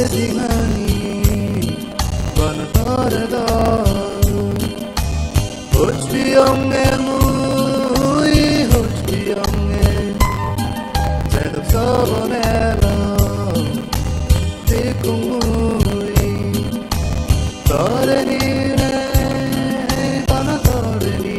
Ezimani Banatarada Hochbiyonge mui Hochbiyonge Zedok sabonela Dikung mui Tareni ne Banatareni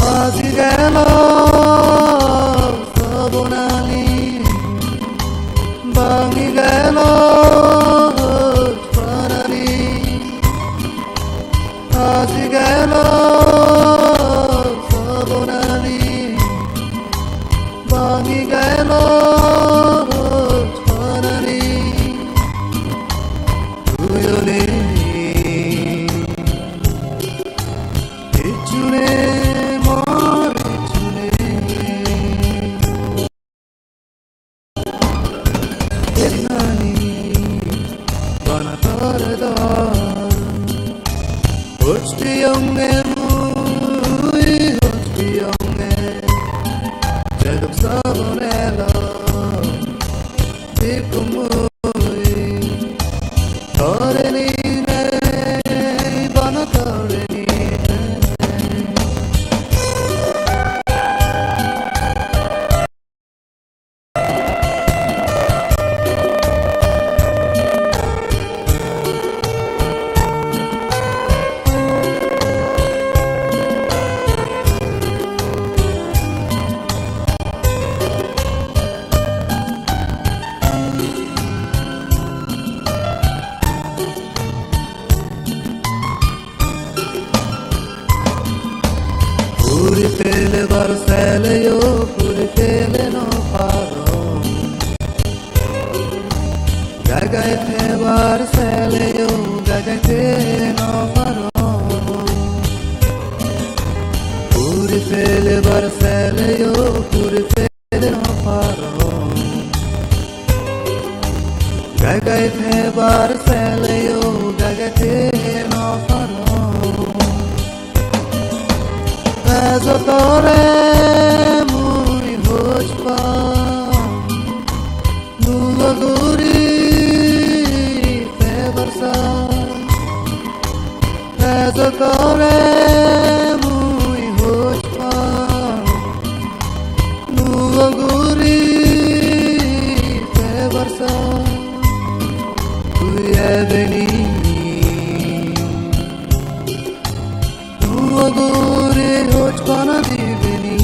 Azigelo sabonali bangigelo parali Azigelo sabonali bangigelo parali Uyole Ichune Hochbiyonge mui Hochbiyonge Zedok sabonela Dikung mui Tareni ne Banatareni Puri pele barsele yo, puri pele no paro. Gagai te barsele yo, gagai te no paro. Puri pele barsele yo, puri pele no paro. Gagai te barsele yo, gagai te no paro. Azotore mui hochpa Nulaguri febarsa Azotore mui hochpa Nulaguri febarsa Tui eveni Nulaguri Hochpana diveni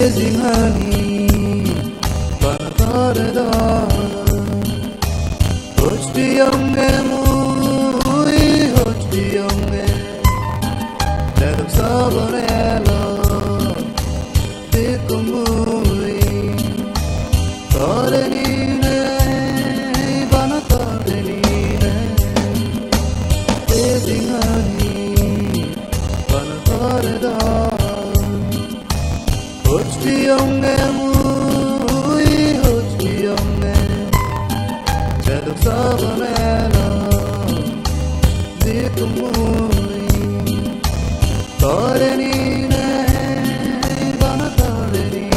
Ezimani Banatarada Hochbiyonge mui Hochbiyonge Zedok sabonela Dikung mui Tareni ne Banatareni Ezimani Banatarada Hochbiyonge mui Hochbiyonge Zedok sabonela Dikung mui Tareni ne Banatareni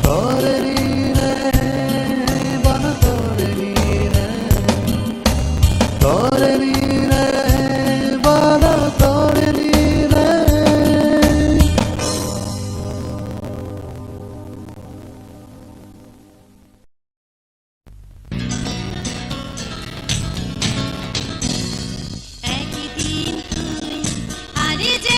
Tareni ne Banatareni Tareni ne Banatareni একদিন তুই আরে যে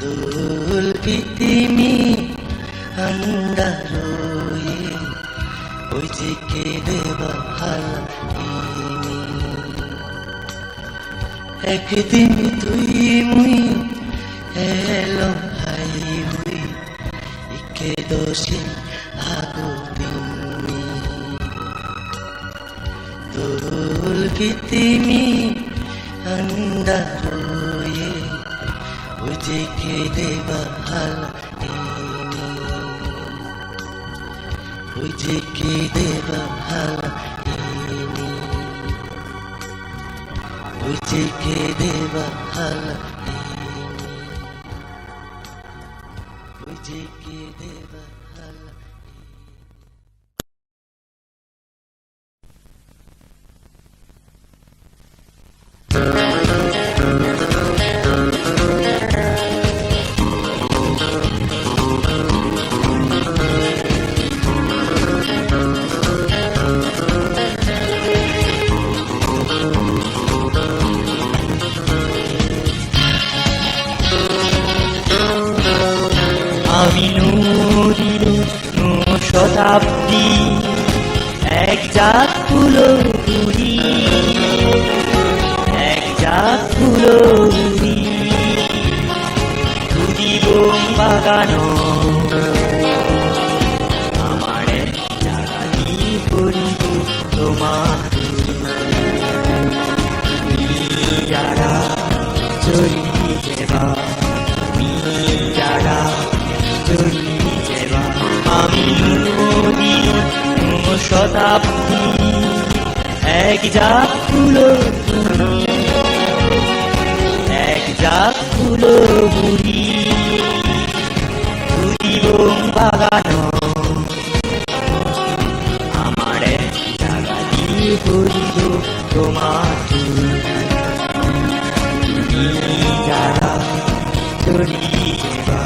দোল পিতিমি আন্দারোয়ে ওই যে কেঁদে বাহালা একদিন তুই মুই এলো হাই হুই ইকে দোষে আগোদিনী দোল পিতিমি আন্দারোয়ে ওই যে কেঁদে বাহালা ওই যে কেঁদে বাহালা ওই যে কেঁদে বাহালা ওই যে কেঁদে বাহালা আমি নদীর শতাব্দী এক জাত ফুলো ঘুরি এক জাত ফুলো ঘুরি দুদিব বাগানো আমার জাগানি করিব তোমার যারা চলি যেবা যারা আমি নদীর শতাব্দী এক জাত ফুলো এক জাত ফুলো বুড়ি দুদিব বাগানো আমার জাগানি করিব তোমার যারা চলি যেবা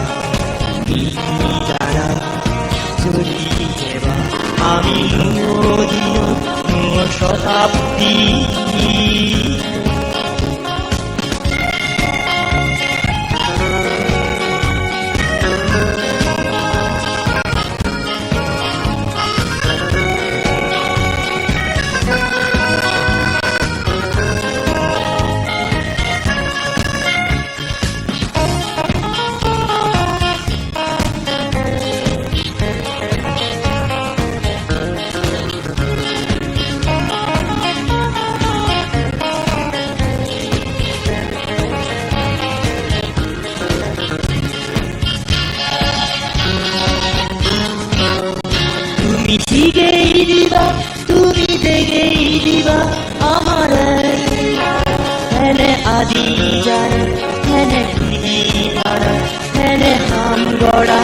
যারা চলি যেবা আমি নদীর শতাব্দী তুমি শিখেই দিবা তুমি দেখেই দিবা আমার হেনে আদি যারা হেনে খুঁজি মারা হেনে হাম গড়া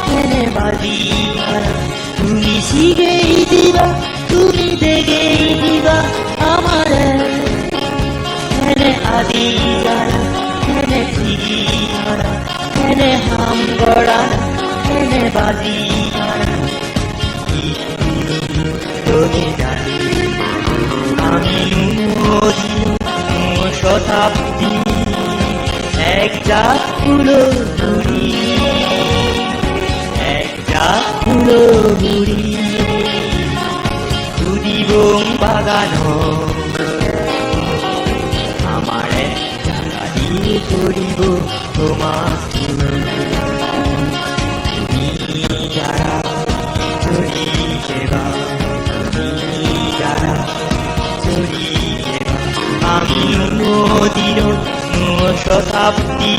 হেনে বাদি মারা তুমি শিখেই দিবা তুমি দেখেই দিবা আমার হেনে আদি যারা হেনে খুঁজি মারা হেনে হাম গড়া হেনে বাদি মারা আমি শতাব্দী এক জাত ফুলো বুড়ি এক জাত ফুলো বুড়ি দুদিব বাগানো আমার জাগানি করিব তোমার যারা চলি যেবা যারা চলি যেবা আমি নদীর শতাব্দী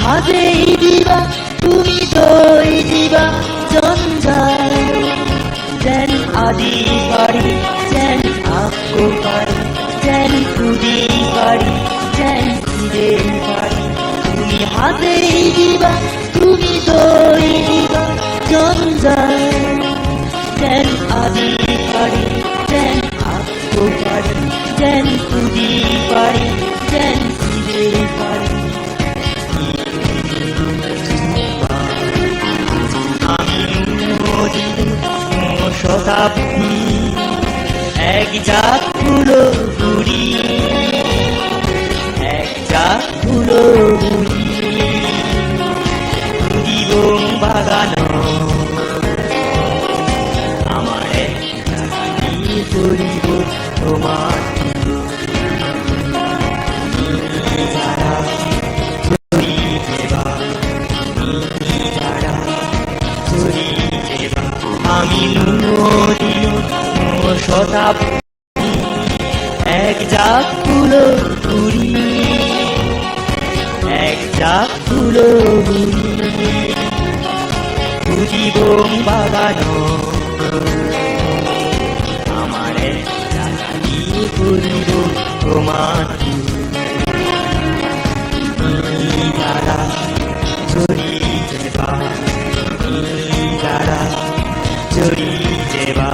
হাতেই দিবা তুমি দই দিবা জঞ্জাল আদি পারি যেন আঁকো পারি যেন খুদি পারি যেন খুদে পারি তুমি হাতে দিবা তুমি দই দিবা জঞ্জাল যেন আদি পারি যেন আঁকো পারি যেন খুদি পারি যেন খুদে পারি শতাব্দী এক জাত ফুলো বুড়ি এক জাত ফুলো বুড়ি জীবন বাগানো আমার করিব তোমার যারা আমি শতাব্দী এক জাত ফুলো বুড়ি এক জাত ফুলো বুড়ি জীবন বাগানো আমার করিব তোমার যারা ছড়িয়ে দেবা যারা ছড়িয়ে দেবা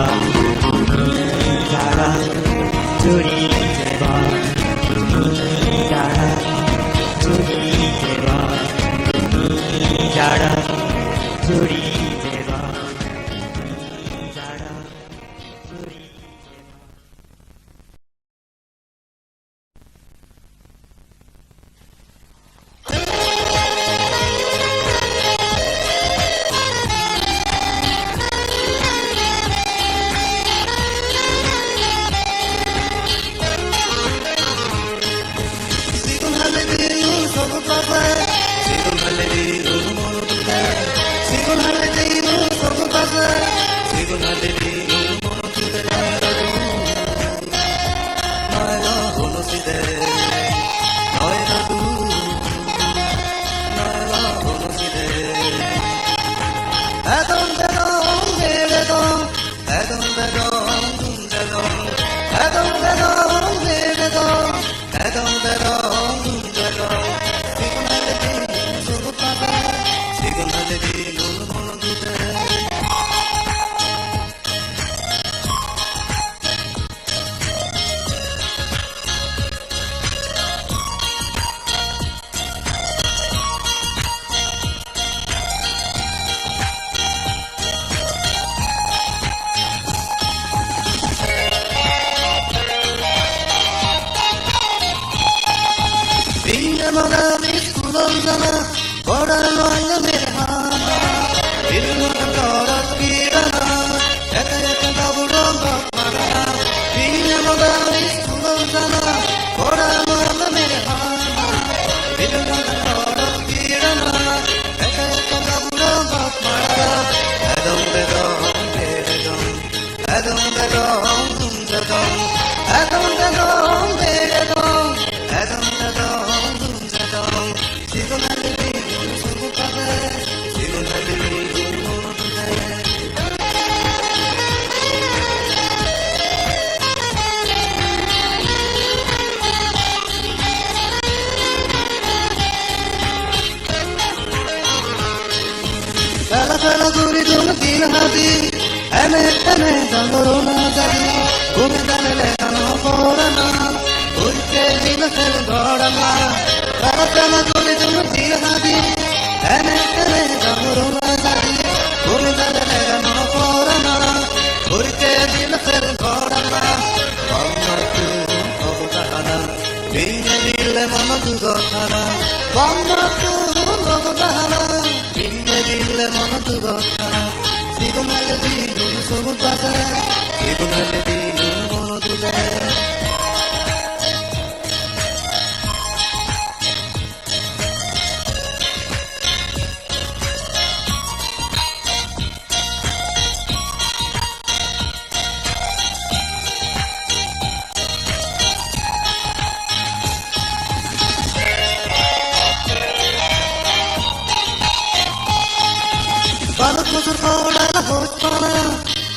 যারা ছড়িয়ে দেবা যারা ছড়িয়ে দেবা যারা ছড়িয়ে দেবা যারা ছড়িয়ে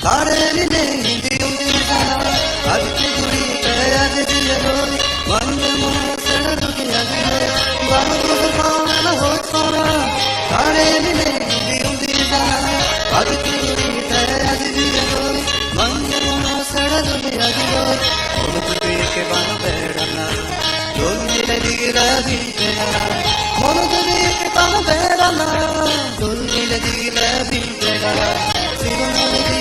Kareli ne diyum diyana Adti guri kaya diyaloi Vande moha sadu diyane Vande moha hoy sona Kareli ne diyum diyana Adti guri kaya diyaloi Vande moha sadu diyane Monu tuir ke bana bedana Dulile digira bintena Monu tuir ke bana bedana Dulile digira bintena Sigonali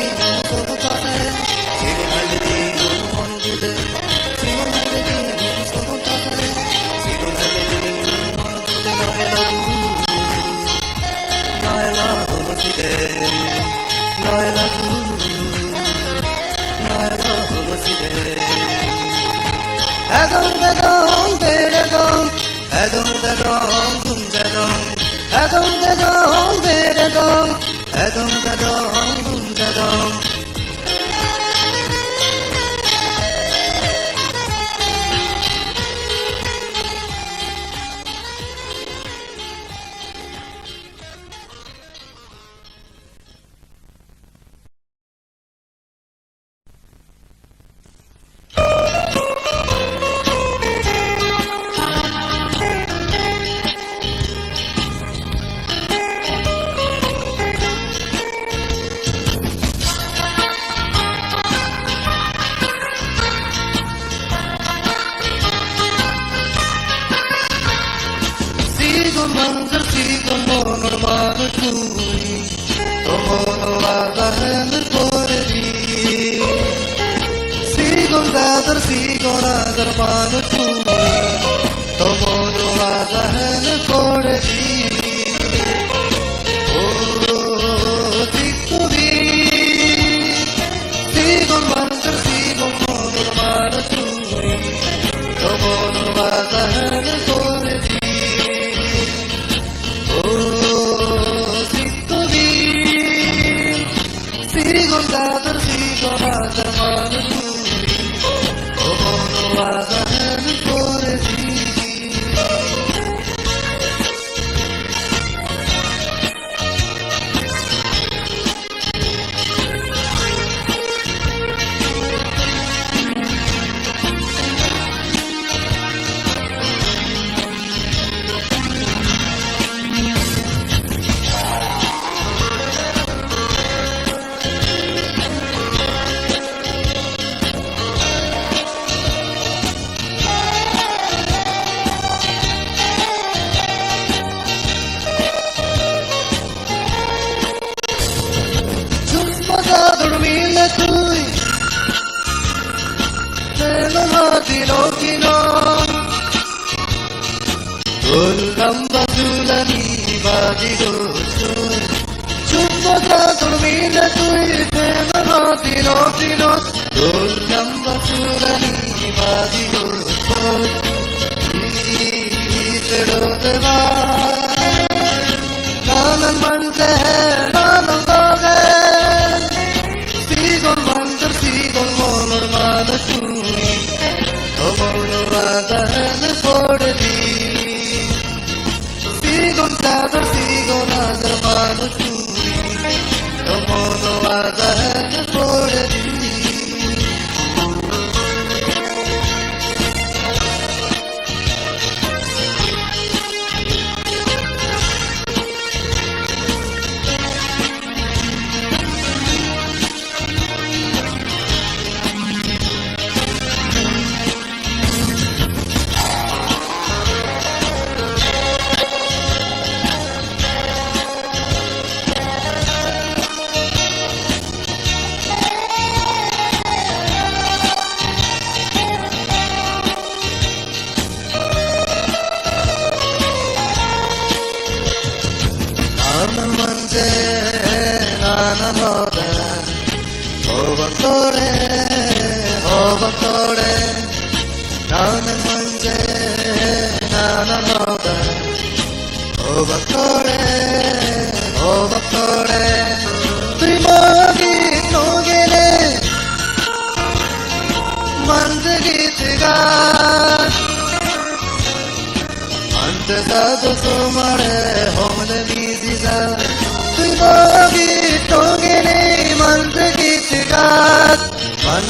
Tui magi tongene mandragit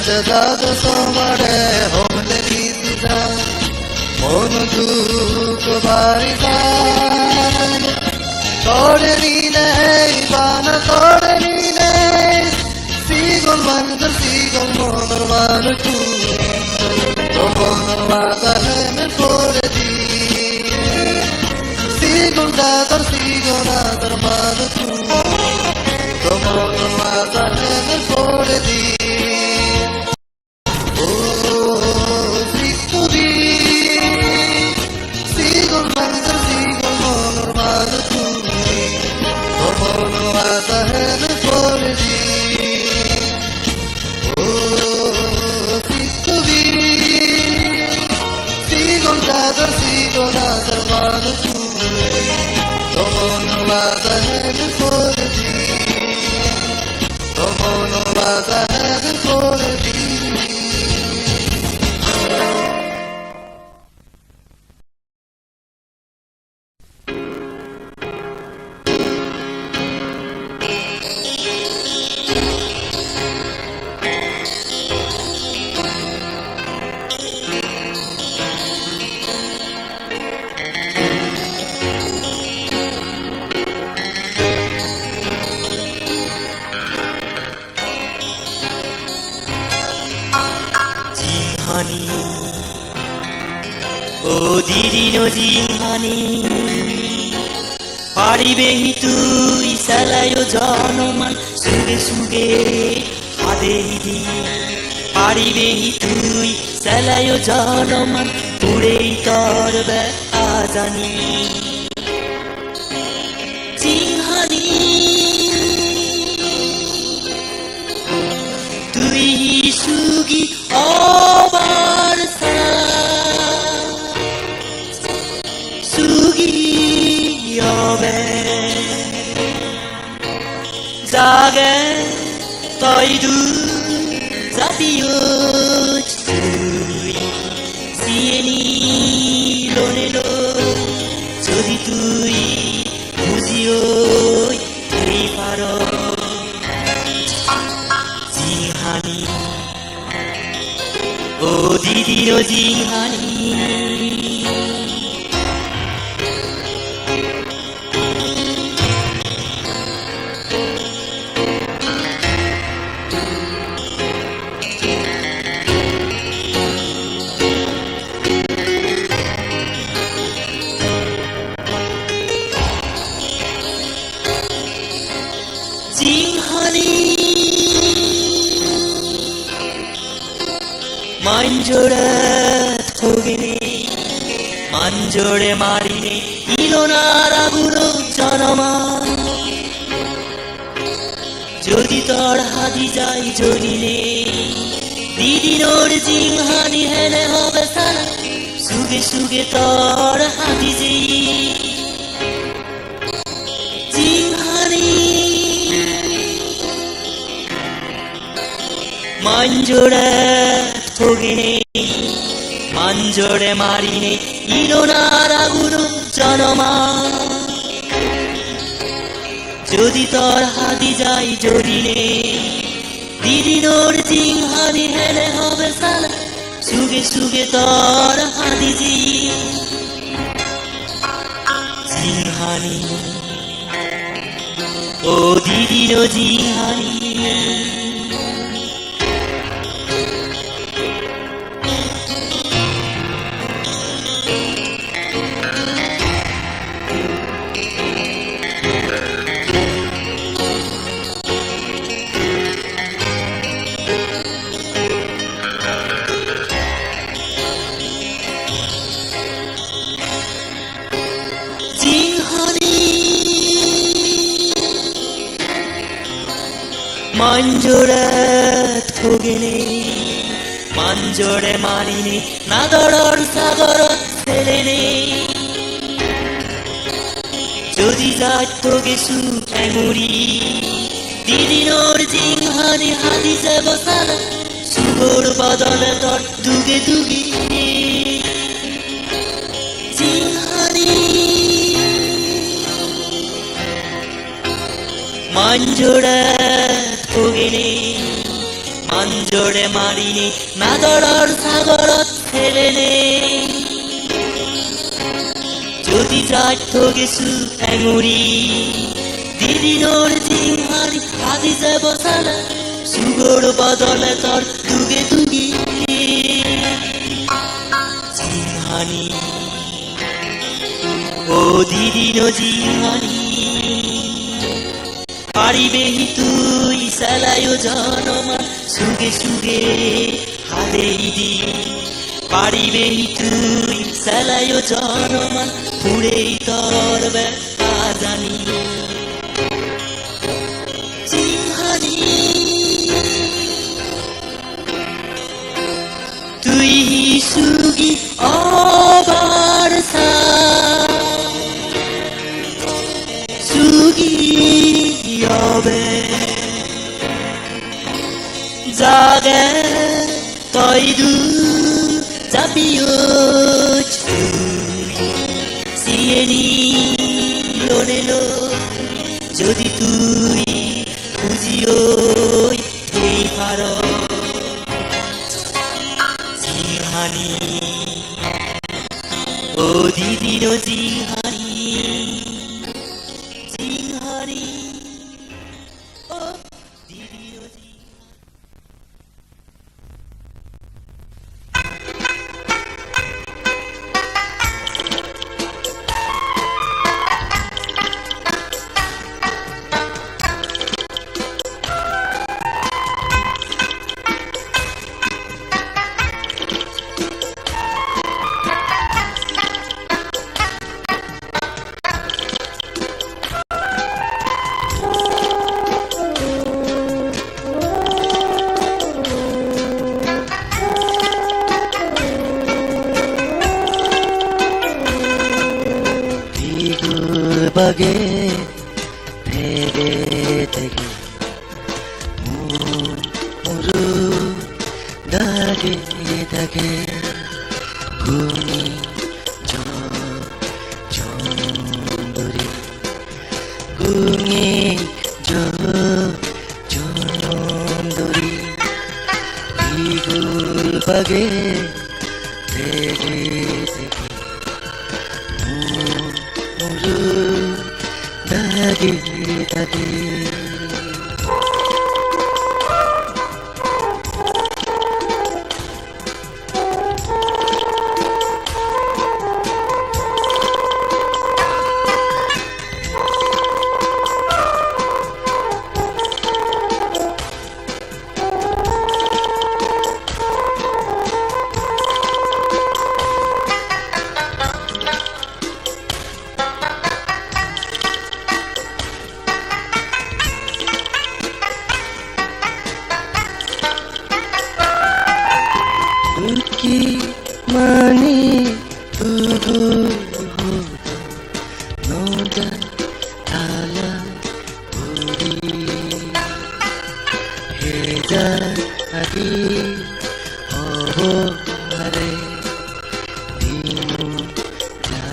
자자도 소말에 홈레리스다 모노주고 바리다 거래리네 바나 거래리네 시골 만들 시골 모노 마늘 두 모노 마다헤메 포레디 시골 다들 시골 아들 마늘 두 모노 마다헤메 포레디 오 디디노 진하니 파리베히 তুই সালায়ো জনমান সুগে সুগে হাদেহি পারিবেহি তুই সালায়ো জনমান পুরেই করবে আজানি চিংহানি তুই সুগি অবার 자게 떠이두 자비오치 시에니 로네로 저디 두이 무지오이 리파로 지하니 오디디로 지하니 만조래 토기니 만조래 마리니 이로나라구로 জানামা যদি তোর হাদি যাই জড়িলে দিদিনোর জিংহানি হেনে হবে সারা সুগে সুগে তোর হাদি জি জিংহানি 만조래 토기니 만조래 마리니 일어나라구로 জানামা যদি তোর হাদি যাই জড়িলে দিদিনোর জিংহানি হেলে হবে সালা সুগে সুগে তোর হাদি জি জিংহানি ও দিদিনো জিংহানি 만조래 토기니 만조래 마리니 나더러를 사거러 세레니 যদি যায় তোকে সুখে মুড়ি দিদিনোর জিংহানি হাদি যাব সালা সুগোর বদলে তোর দুগে দুগে জিংহানি 만조래 토기니 আঞ্জৰে মাৰিনে নাদৰৰ সাগৰত ফেৰেনে যদি যাত থগেছো এঙুৰি দিদিনৰ জিংহাৰি আজি যাব চালা সুগৰ বদলে তোর দুগে দুগে জিংহানি ও দিদিনো জিংহানি পারিবেহি তুই চালায়ো জনমান সুগে সুগে হাদেই দি পারিবেহি তুই চালায়ো জনমান পুরেই তোর ব্যথা জানি জিংহানি তুই সুগি অবার সুগি হবে জাগে তই দু যাবিও সিয়েনি লোনেলো যদি তুই খুঁজিও এই পার জিংহানি ও দিদিনো জিংহানি জিংহানি ও দিদিনো জিংহানি बगे तेरे तेगे मुरु दागे दागे गुनी जो जोंदरी गुनी जो जोंदरी बिगुल बगे तेगे तेगे मुरु दागे दागे की मानी तुगु होता नोदा ताला पूरी हेजा आदि हो हरे दिनु जा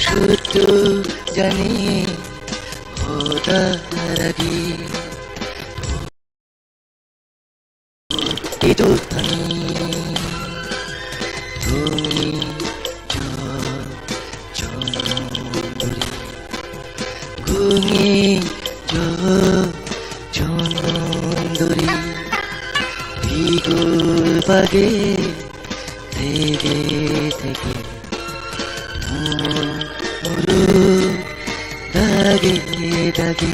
शुतु जानी होता रगी itu Bumi Jondori Bumi Jondori Bigul bage Tege tege Muru Dage dage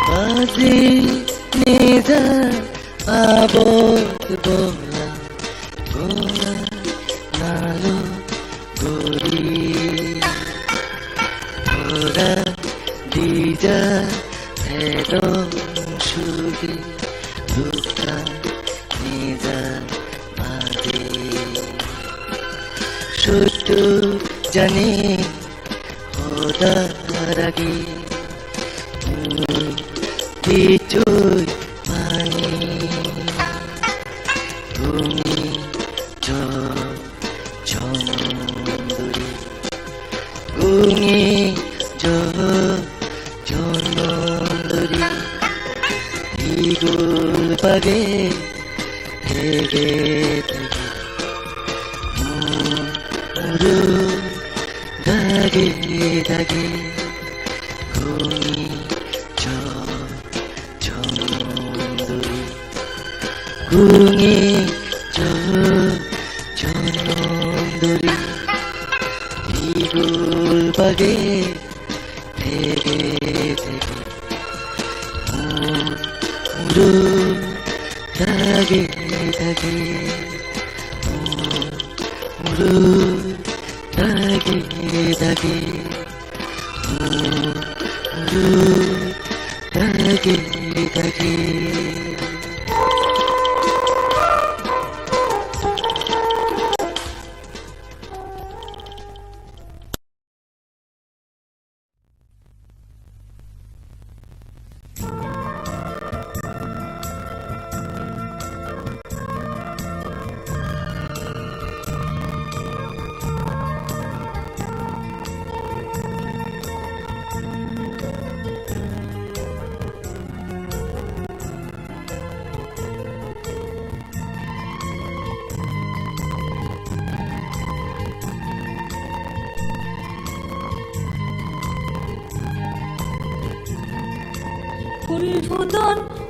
Bazi niza abot bola bola nalo gori নিজা এদম সুখী দুঃখা নিজা বাদে সত্য জানি হদার আগে কিছুই মানে তুমি চন্দরী তুমি চন্দরী ইগুল বাগে থেকে মুরু দাগে দাগে তুমি চন্দরী তুমি চন্দরী ইগুল বাগে থেকে থেকে মুরু দাগে দাগে মুরু দাগে দাগে মুরু দাগে দাগে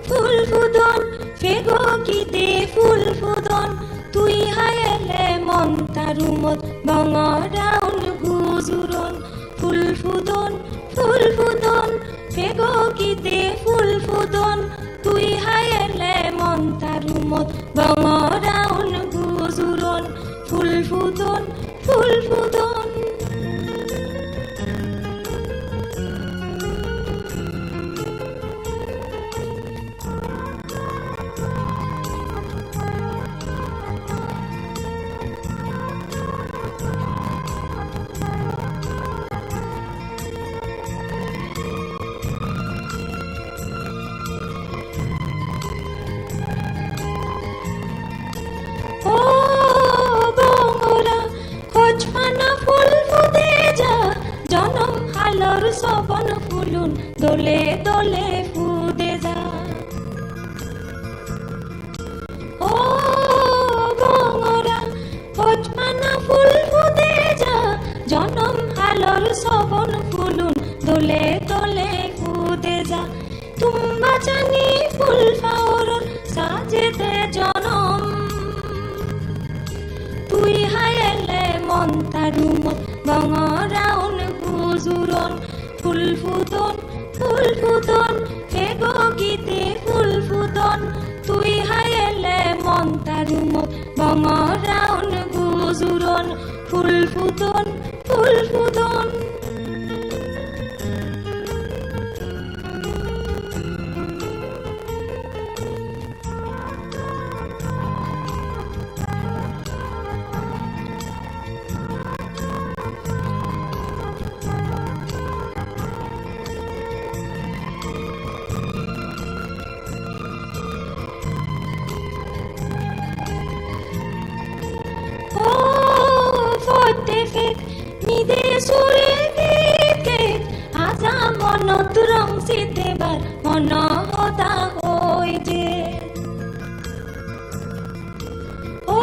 ফুল ফুদন ফেগো গীতে ফুল ফুদন তুই হায়েলে মন তারুমত বঙরাউন গুজুরন ফুল ফুদন ফেগো গীতে ফুল ফুদন তুই হায়েলে মন তারুমত বঙরাউন গুজুরন ফুল ফুদন সবন ফুলুন দোলে দোলে ফুদে যা ও বঙরা খোঁজপানা ফুল ফুদে যা জনম হালর সবন ফুলুন দোলে দোলে ফুদে যা তুম্বা জানি ফুল ফাওরন সাজেতে জনম তুই হায়েলে মন তারুমত বঙরাউন গুজুরন ফুল ফুদন ফেগো গীতে ফুল ফুদন তুই হায়েলে মন তারুমত বঙরাউন গুজুরন ফুল ফুদন সুরে গীতে আজা মনত রং সিতেবার মন হতা হই যে ও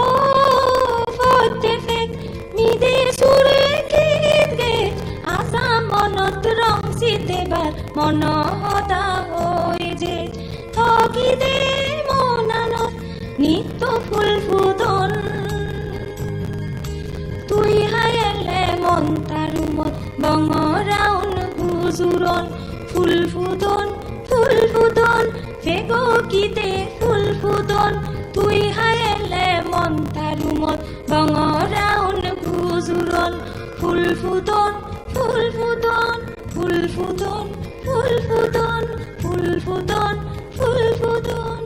ফতে ফেক মিদে সুরে গীতে আজা মনত রং সিতেবার মন হতা হই যে থকি দে মনানত নিত্য ফুল ফুদন তুই হায়েলে মন তারুমত বঙরাউন গুজুরন ফুল ফুদন ফেগো গীতে ফুল ফুদন তুই হায়েলে মন তারুমত বঙরাউন গুজুরন ফুল ফুদন ফুল ফুটন ফুল ফুটন ফুল ফুটন ফুল ফুটন।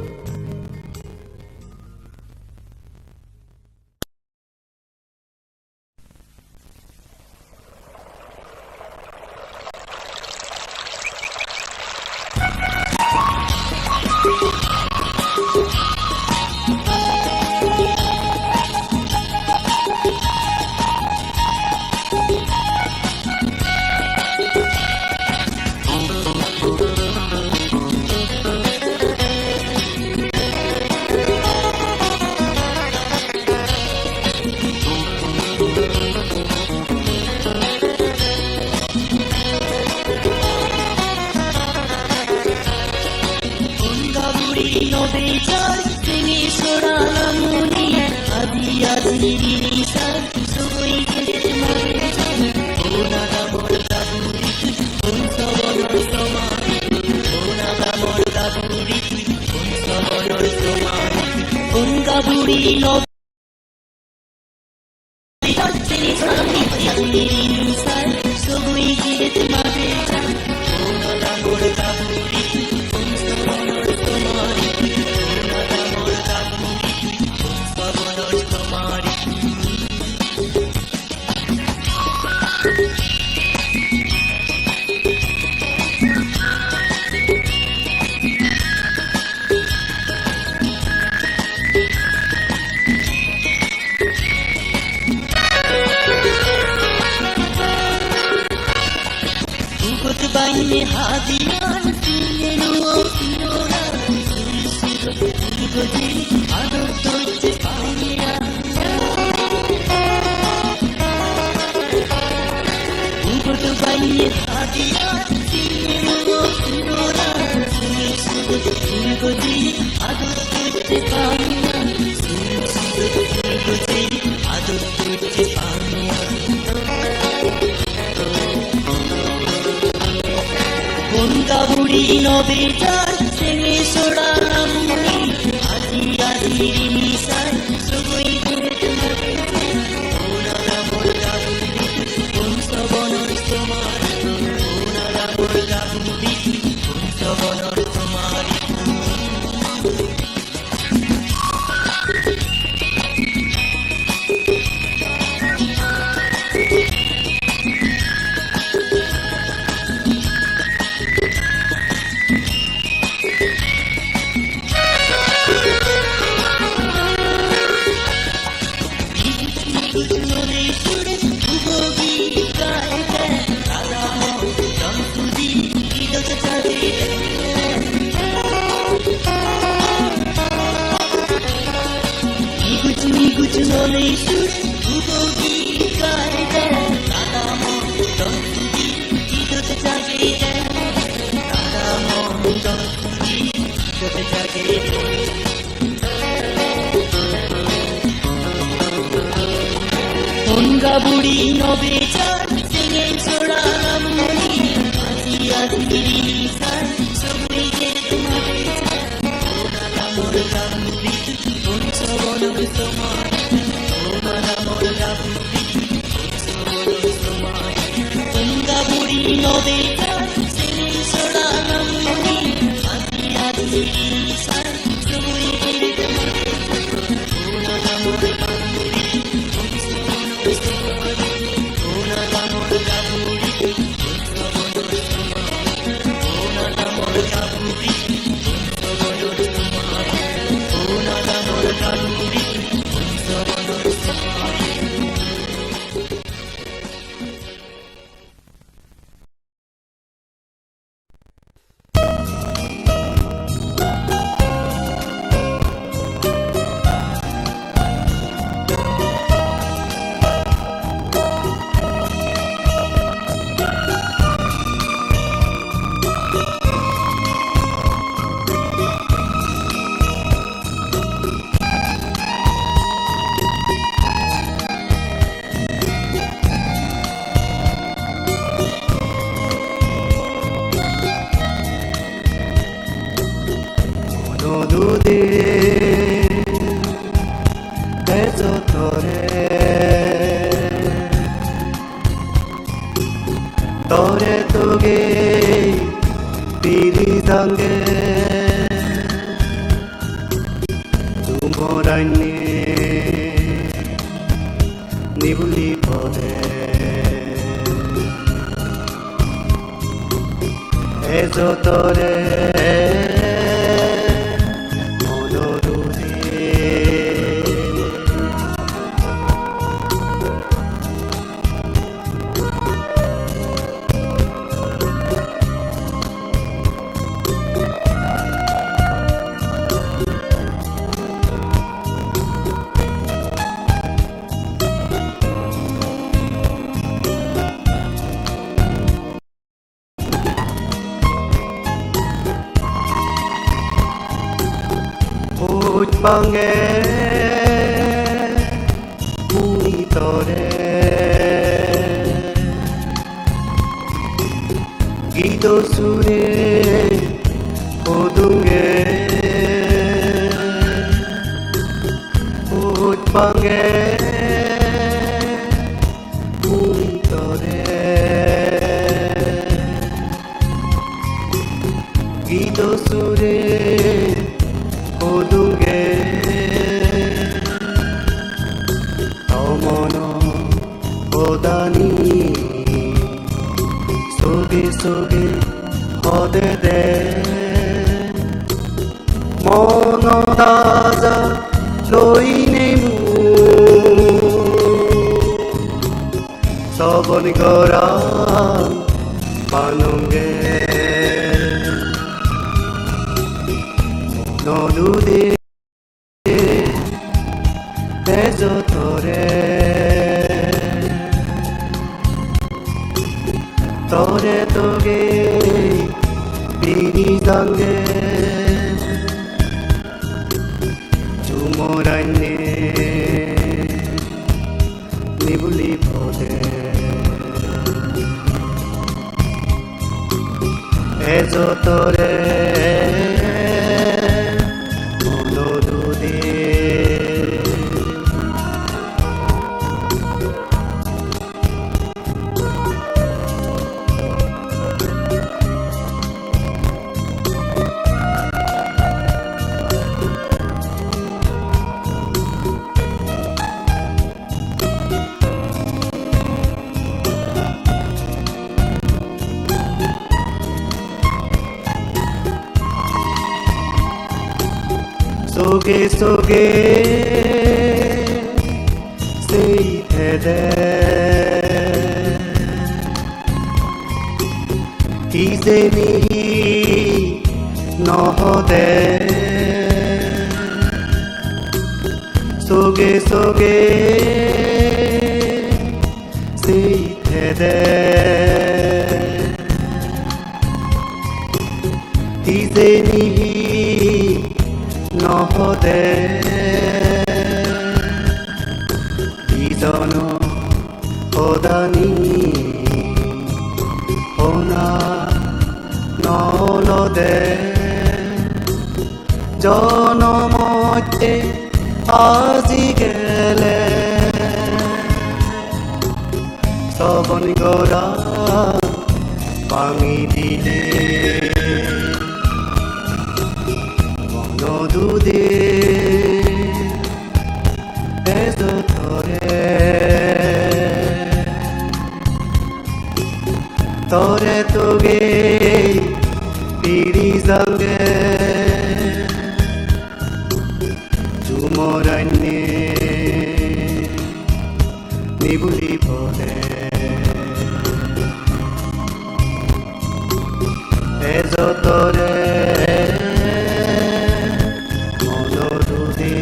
zange tumoraine nibuli pode ezotore 방에 무이더래 기도수레 호둥에 옷방에 무이더래 기도수레 호둥에 오다니 속에 허대대 모노다자 로이네무 서버니 거라 바농게 너누디 내저토레 Tore toge bini zange tumoraine nibuli pode ezotore monodude 속에 세이테데 기세니 너호데 속에 세이테데 기세니 너호데 이전어 호다니 호나 너로데 জনমতে আজি গেলে শ্রবণ গোরা ভাঙি দিলে মনদুদে ধরে তরে তোগে পিড়ি সঙ্গে তুমরান্নে নিবুলি পদে এজতরে মনদুদে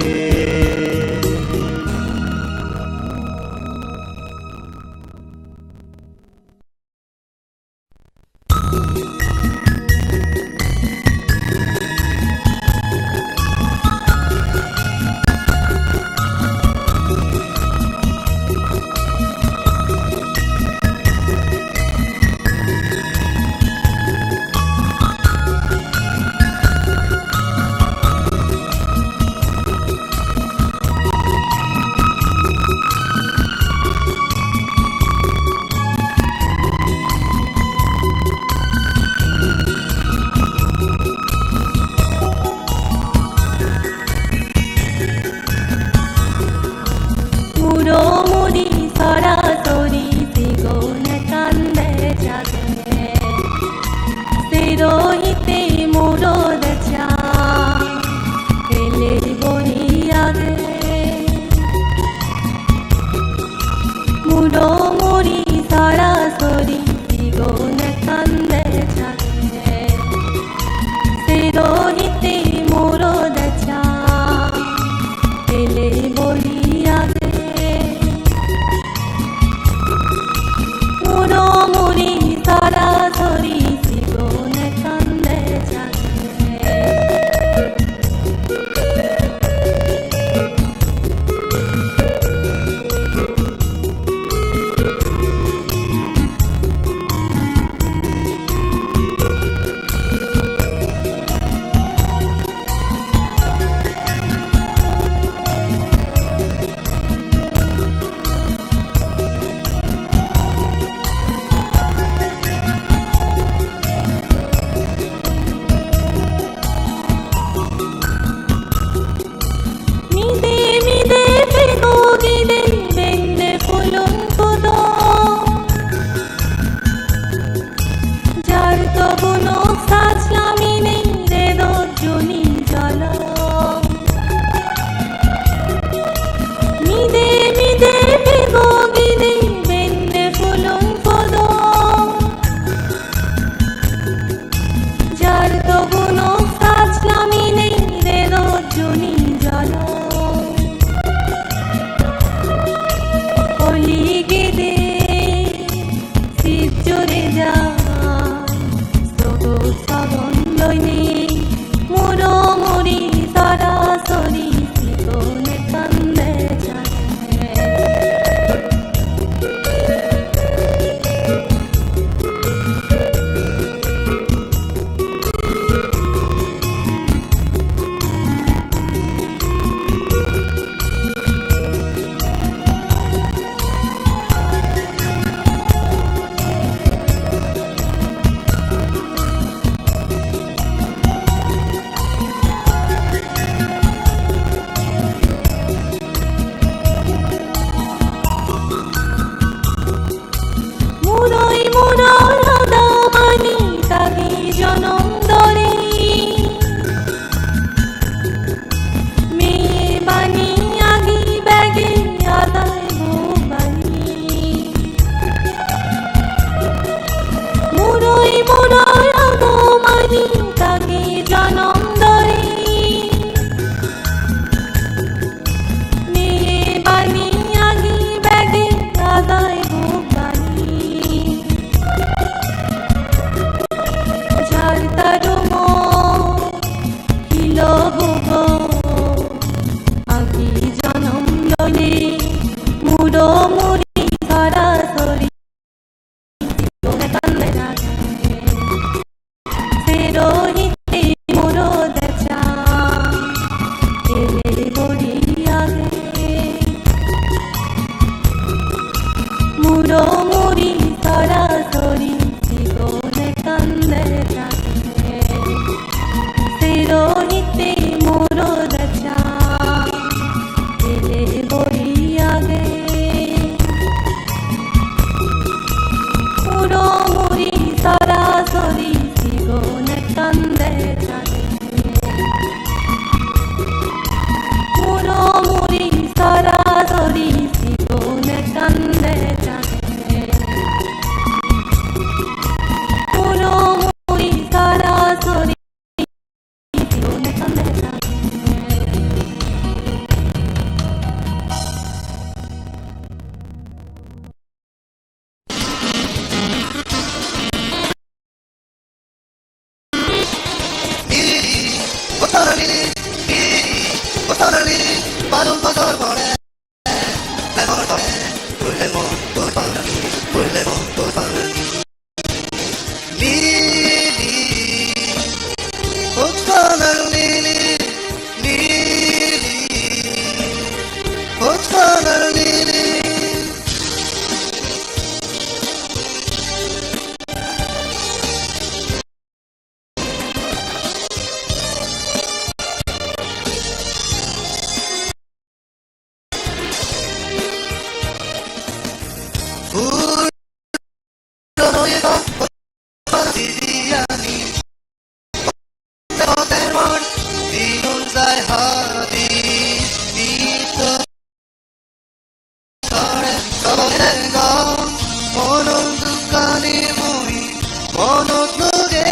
মনত লোগে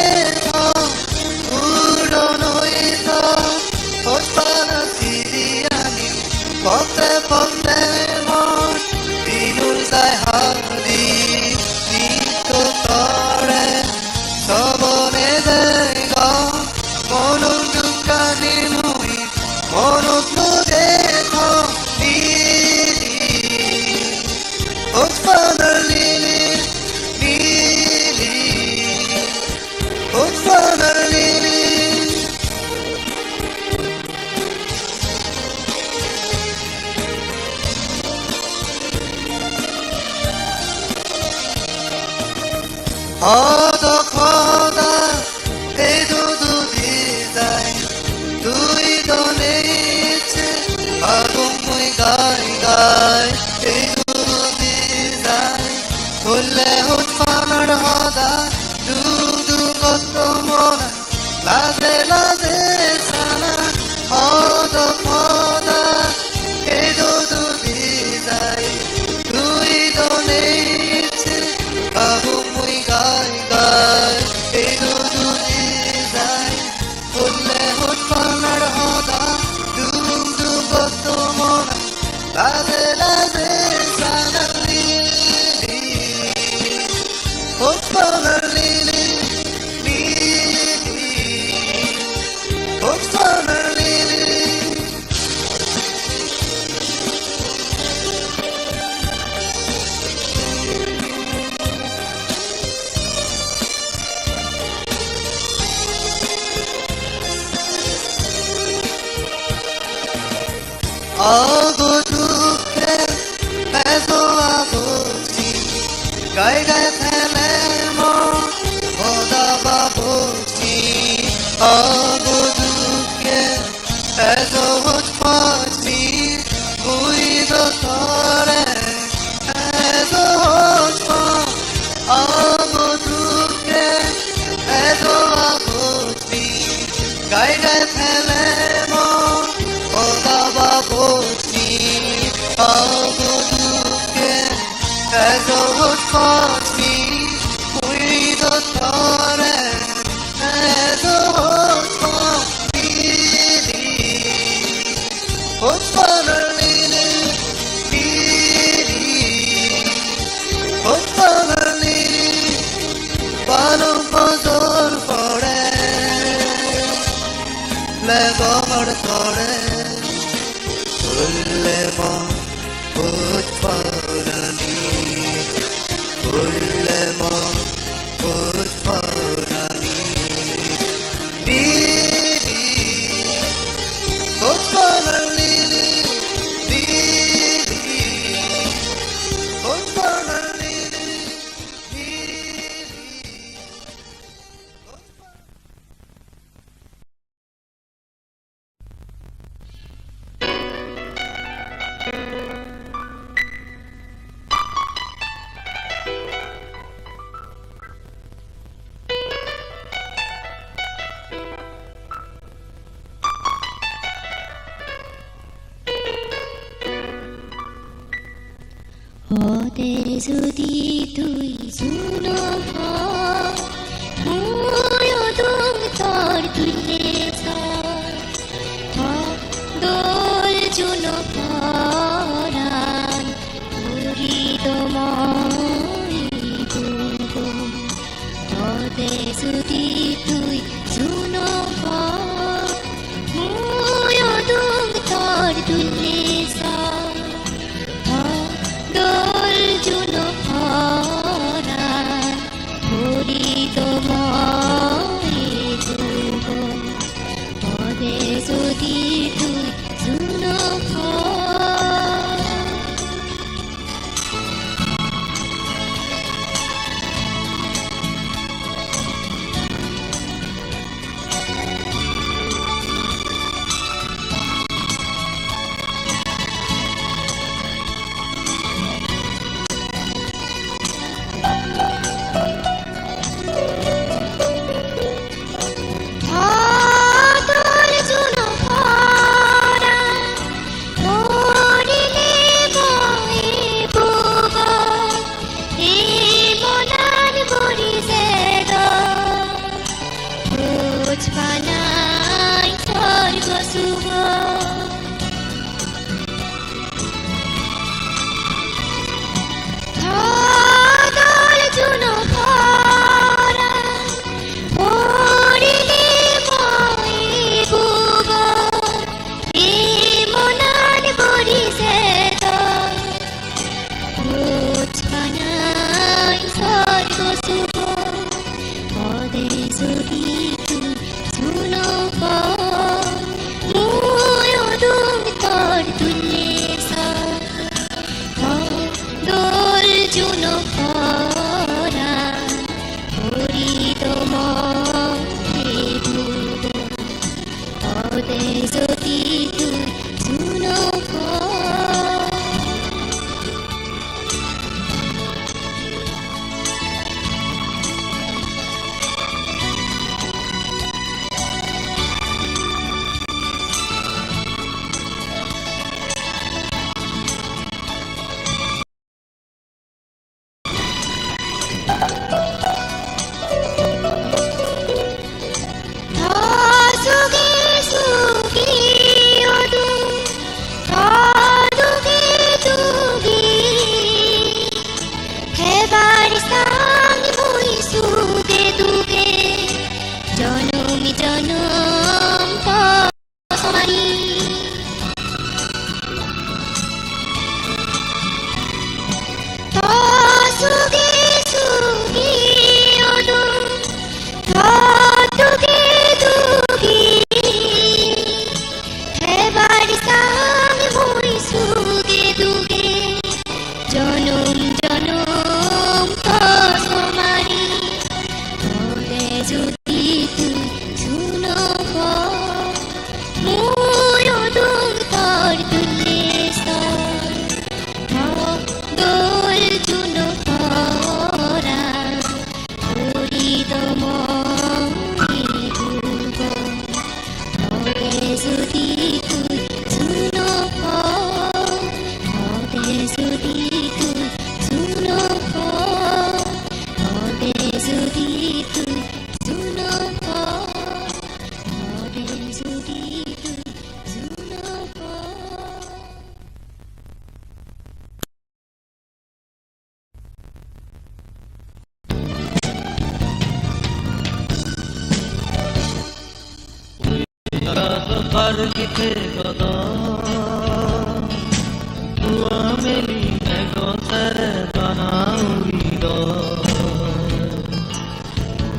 পুরনো খোঁজপালা সিরিয়ানি পথে পথে মন বিনুর যায় হারি নিত্য তরে সবনে দেগ মনত দুঃখানি মুই মনত লোগে খোঁজপালা লিলি লিলি খোঁজপালা লিলি খোদা এই দুদি যায় তুই দনে আগুন মুই গাই গাই এই দুদি যায় বললে উৎপানার হদা দুদু কত মনা লাজে লাজে সানা খোদা এই দুদি যায় তুই দনে আগুন মুই গাই গাই এই দুদি যায় বললে উৎপানার হদা দুদু কত মনা লাজে লাজে সানা লিলি উৎপানা লিলি লিলি উৎপানা লিলি আগো দুঃখে এসো আবুছি গাই গাই ফেলে মদা বাবুছি আগো দুঃখে এসো উৎপাছি মুই দরে এসো উৎপা আগো দুঃখে এসো আবুছি গাই গাই ফেলে মদা বাবুছি আগো দুঃখে এসো উৎপাছি মুই দরে এসো উৎপাছি উৎপানা লিলি লিলি উৎপানা লিলি বালু বজর পড়ে লেগর পড়ে ফুলে মন উৎপানা লিলি ফুলে মন উৎপানা লিলি উৎপানা লিলি লিলি উৎপানা লিলি লিলি হতে যদি তুই শুনো ময়দং তোর তুলে দোল চুন পরাণ হৃদময় হতে যদি তুই শুনো ময়দং তোর তুলে দোল চুন পরাণ হৃদময় পদে যদি তুই শুনো gite godo tua meli nego sare bana urido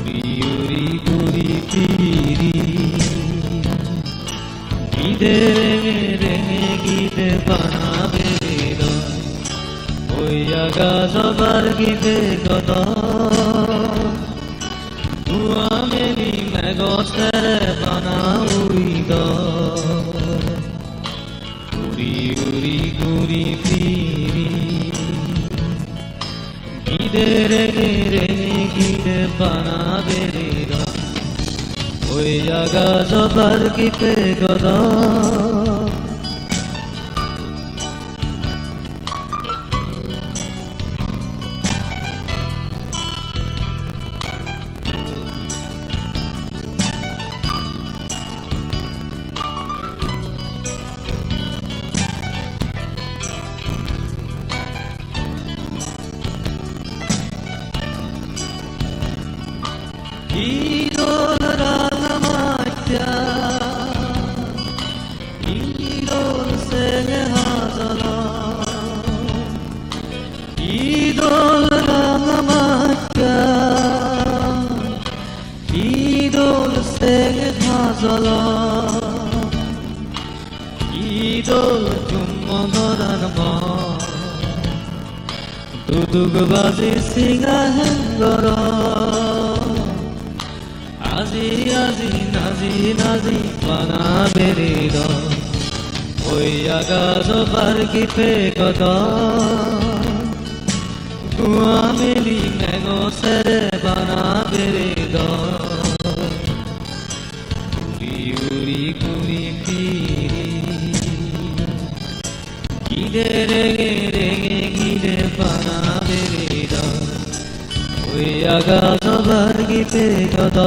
uri uri piri gide re gide bana berido oya gazabar gite godo tua meli nego sare bana urido uri uri guri piri gide re gide bana berido oy aga zabar gite godo idol ranamatya idol senge hazala idol ranamatya idol senge hazala idol jummodaranma dudug bazi singa hengara আজি আজি নাজি নাজি পানা বেরিদ ওই আগাজ বার গিতে গদ কুয়া মেলি মেগো সেরে বানা বেরিদ উড়ি উড়ি কুড়ি ফিরি গিলে রেগে রেগে গিলে পানা বেরিদ ওই আগাজ বার গিতে গদ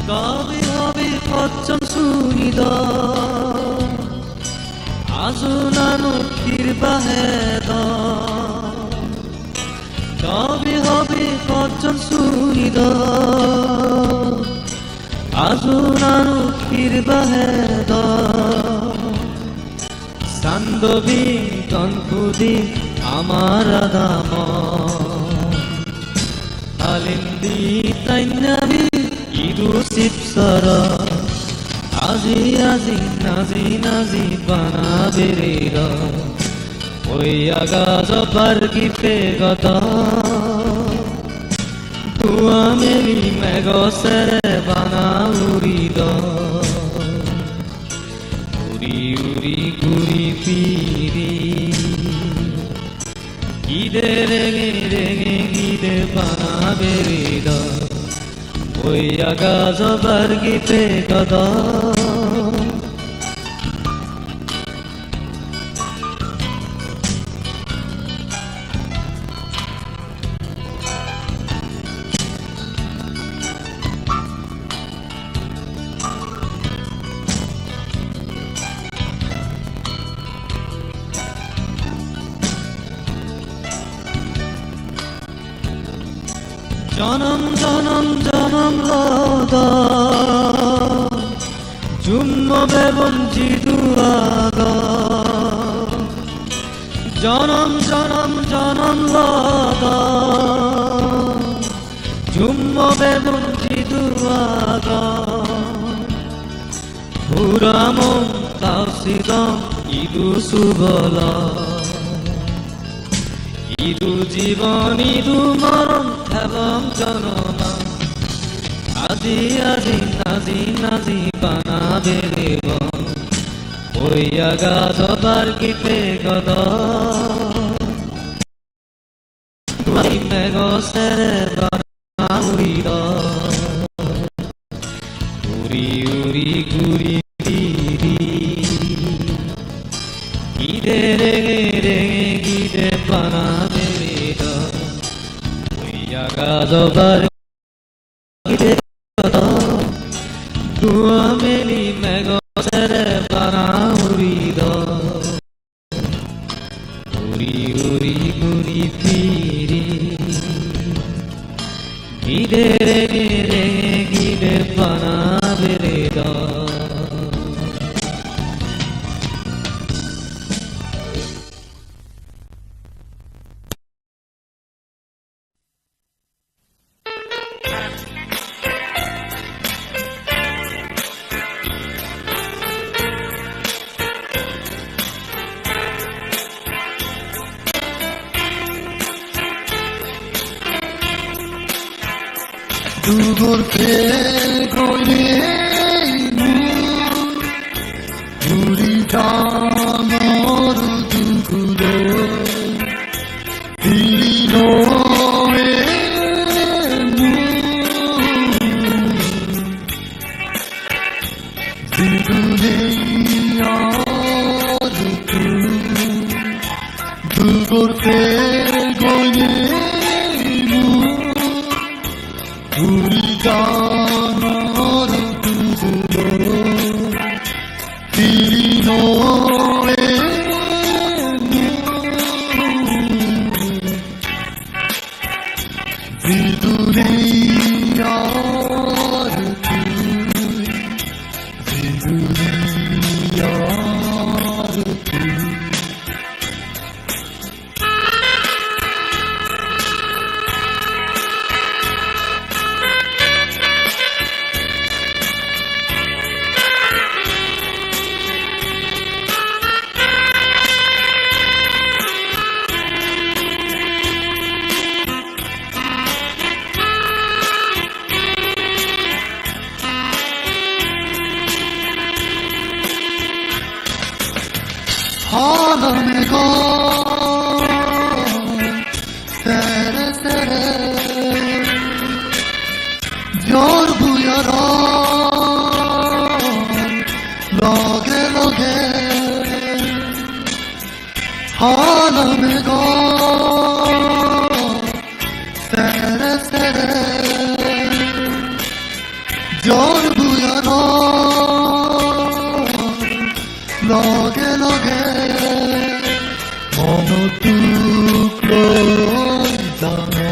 কবে হবে পচ্চন শুনিদ আজুনানো ক্ষীরবাহেদ কবে হবে পচ্চন শুনিদ আজুনানো ক্ষীরবাহেদ সান্দবী তনকুদি আমার দাম আলিন্দি তাইনাবি ইদু সিপসারা আজি আজি নাজি নাজি বানা বেরিরা ওই আগাজ বার গিতে গদ তুয়া মেলি মেগো সেরে বানা উড়িদ উড়ি উড়ি ঘুরি ফিরি গিদে রেগে রেগে গিদে বানা বেরিদ ওই আগাজ বার গিতে গদ জনম জনম জনম লদ জুম্ম বেবন জিদুয়াগ জনম জনম জনম লদ জুম্ম বেবন জিদুয়াগ পুরাম তাওসিদ ইদু সুবলা ইদু জীবন ইদু মরণ এবং জনমা আজি আজি নাজি নাজি বানা বেরিব ওই আগাজ বার গিতে গদ তুই মেগো সেরে বানা উড়িদ উড়ি উড়ি ঘুরি ফিরি গিদে রেগে রেগে গিদে বানা বাজবার মেলি মেঘরে পারা উড়িদ উড়ি উড়ি ঘুরি ফিরি গিরে রে গিরে পানা বেড়ে দুগোরকে গলে ঘুরি টানোর দুগুলো দিল দুগোরকে গলে ঘুরি টানোর দুগুলো দিল বিদুরে আর তুই বিদুরে আর তুই Halame go tere tere Yor buyara Loge loge Halame go tere tere Yor buyara Loge loge Mono tukro dano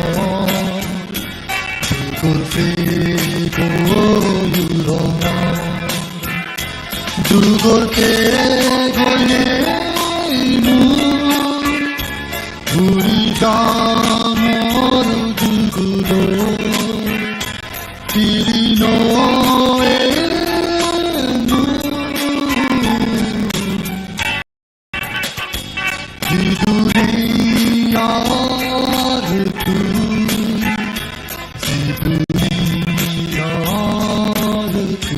Dugorfe goyurona Dugorfe goyenu Guri damor dugulo Tirino Vidure yaar tu, vidure yaar tu.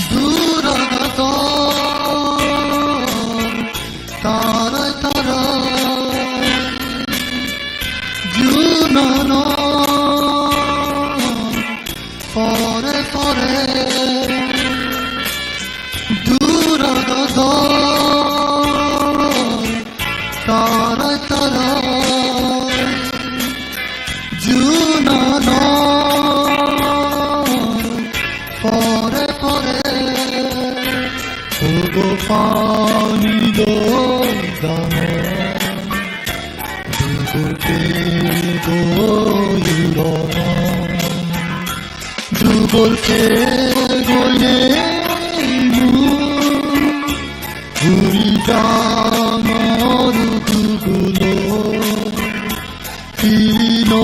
Duragato, tara tara, junano, fore fore. Duragato, tara tara, junano, fore fore. Ogo pani do damo, dugorke goyurona, dugorke goyenu, guri damor dugulo, tirino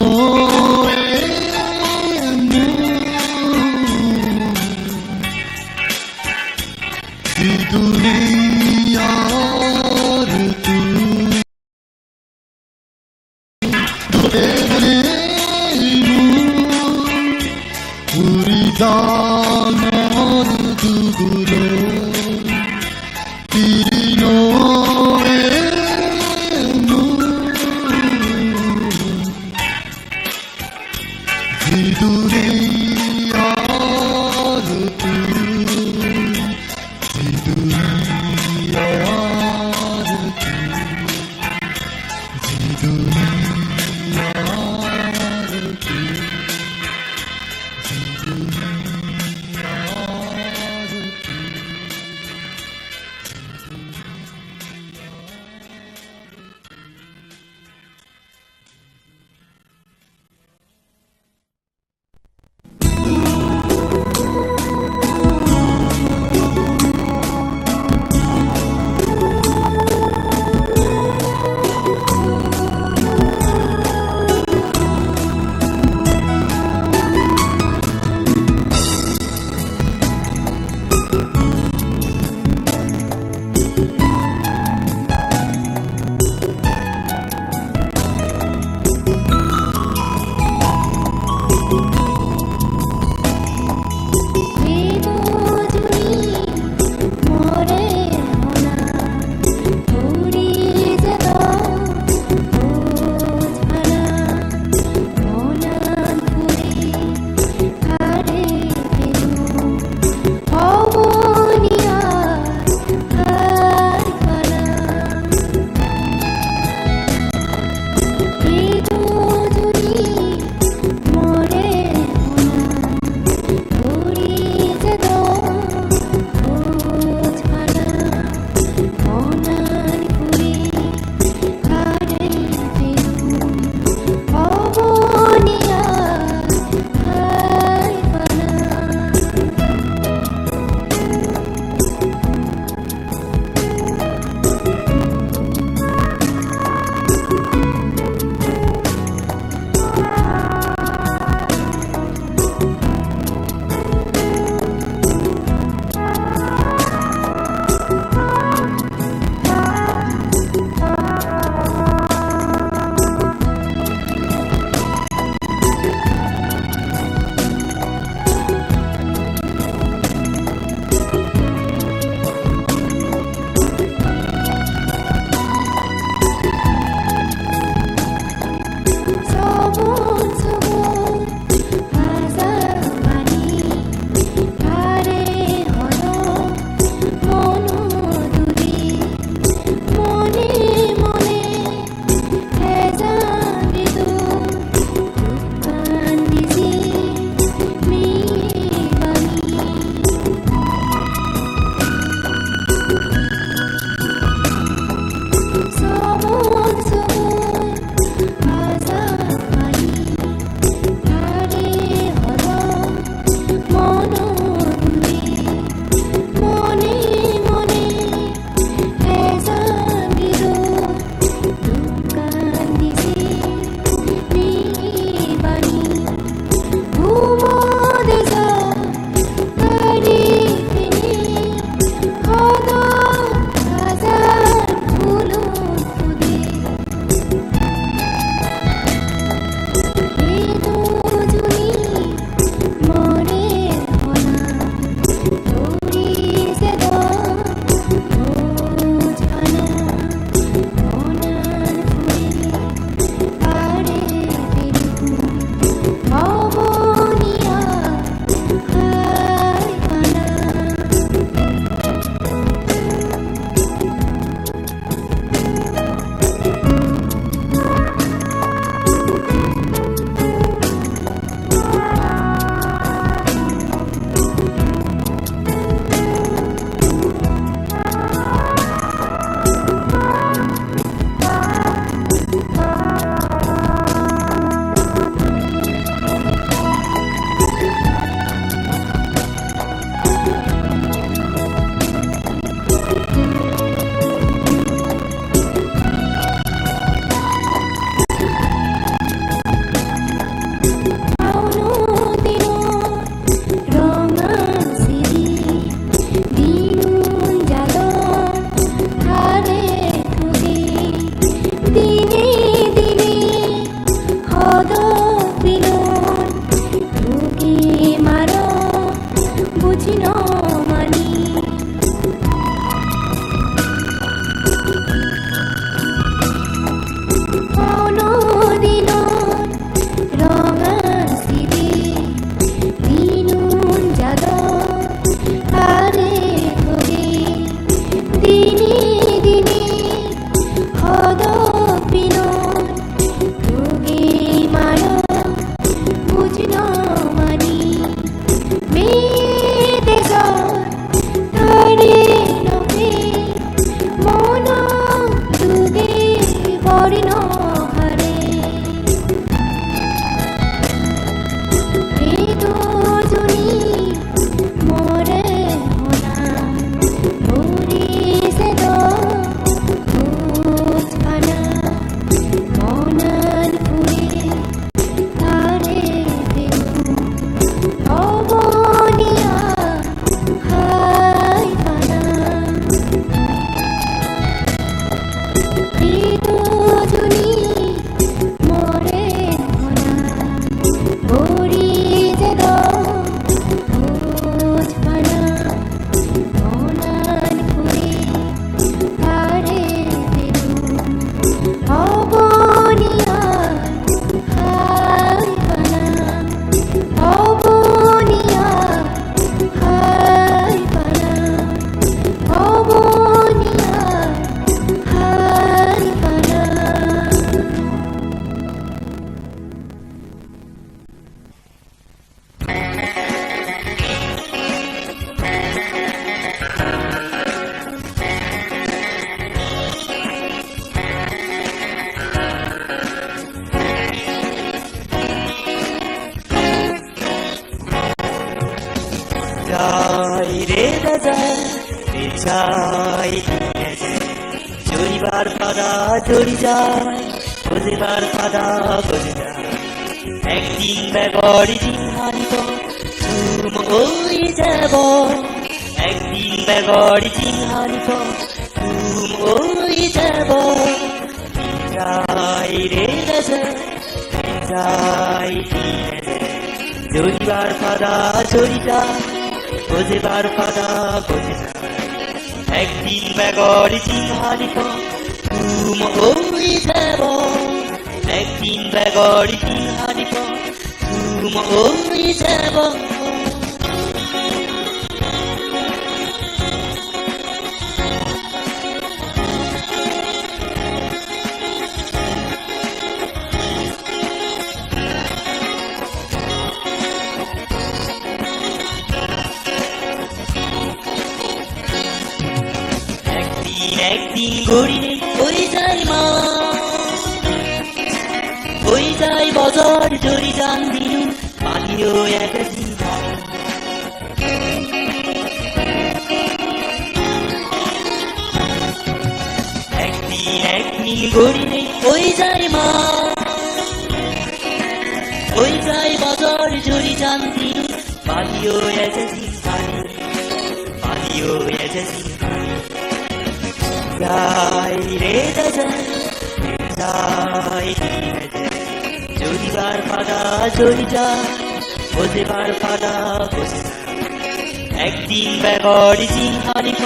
Vidure yaar tu, dure nu, puri daan যায় জড়িবার ফাদা জড়ি যায় বুঝিবার ফাদা বুঝে যায় একদিন বেগরি দিন হারিব চুম ওই যাব একদিন বেগরি দিন হারিব চুম ওই যাব যাই রে যাই জড়িবার ফাদা জড়ি যায় বুঝিবার ফাদা বুঝে যায় একদিন বেগরি দিন হারিব চুম ওই যাব একদিন বেগরি দিন হারিব চুম ওই যাব একদিন ঘুরিলে ওই যাই মা ওই যাই বজর জড়ি যান দিনু পালিও একদিন একদিন ঘুরিলে ওই যাই মা ওই যাই বজর জড়ি যান দিনু পালিও একদিন পালিও একদিন যাই রে যাই জড়িবার ফাদা জড়ি যায় বুঝিবার ফাদা বুঝে একদিন বেগরি দিন হারিব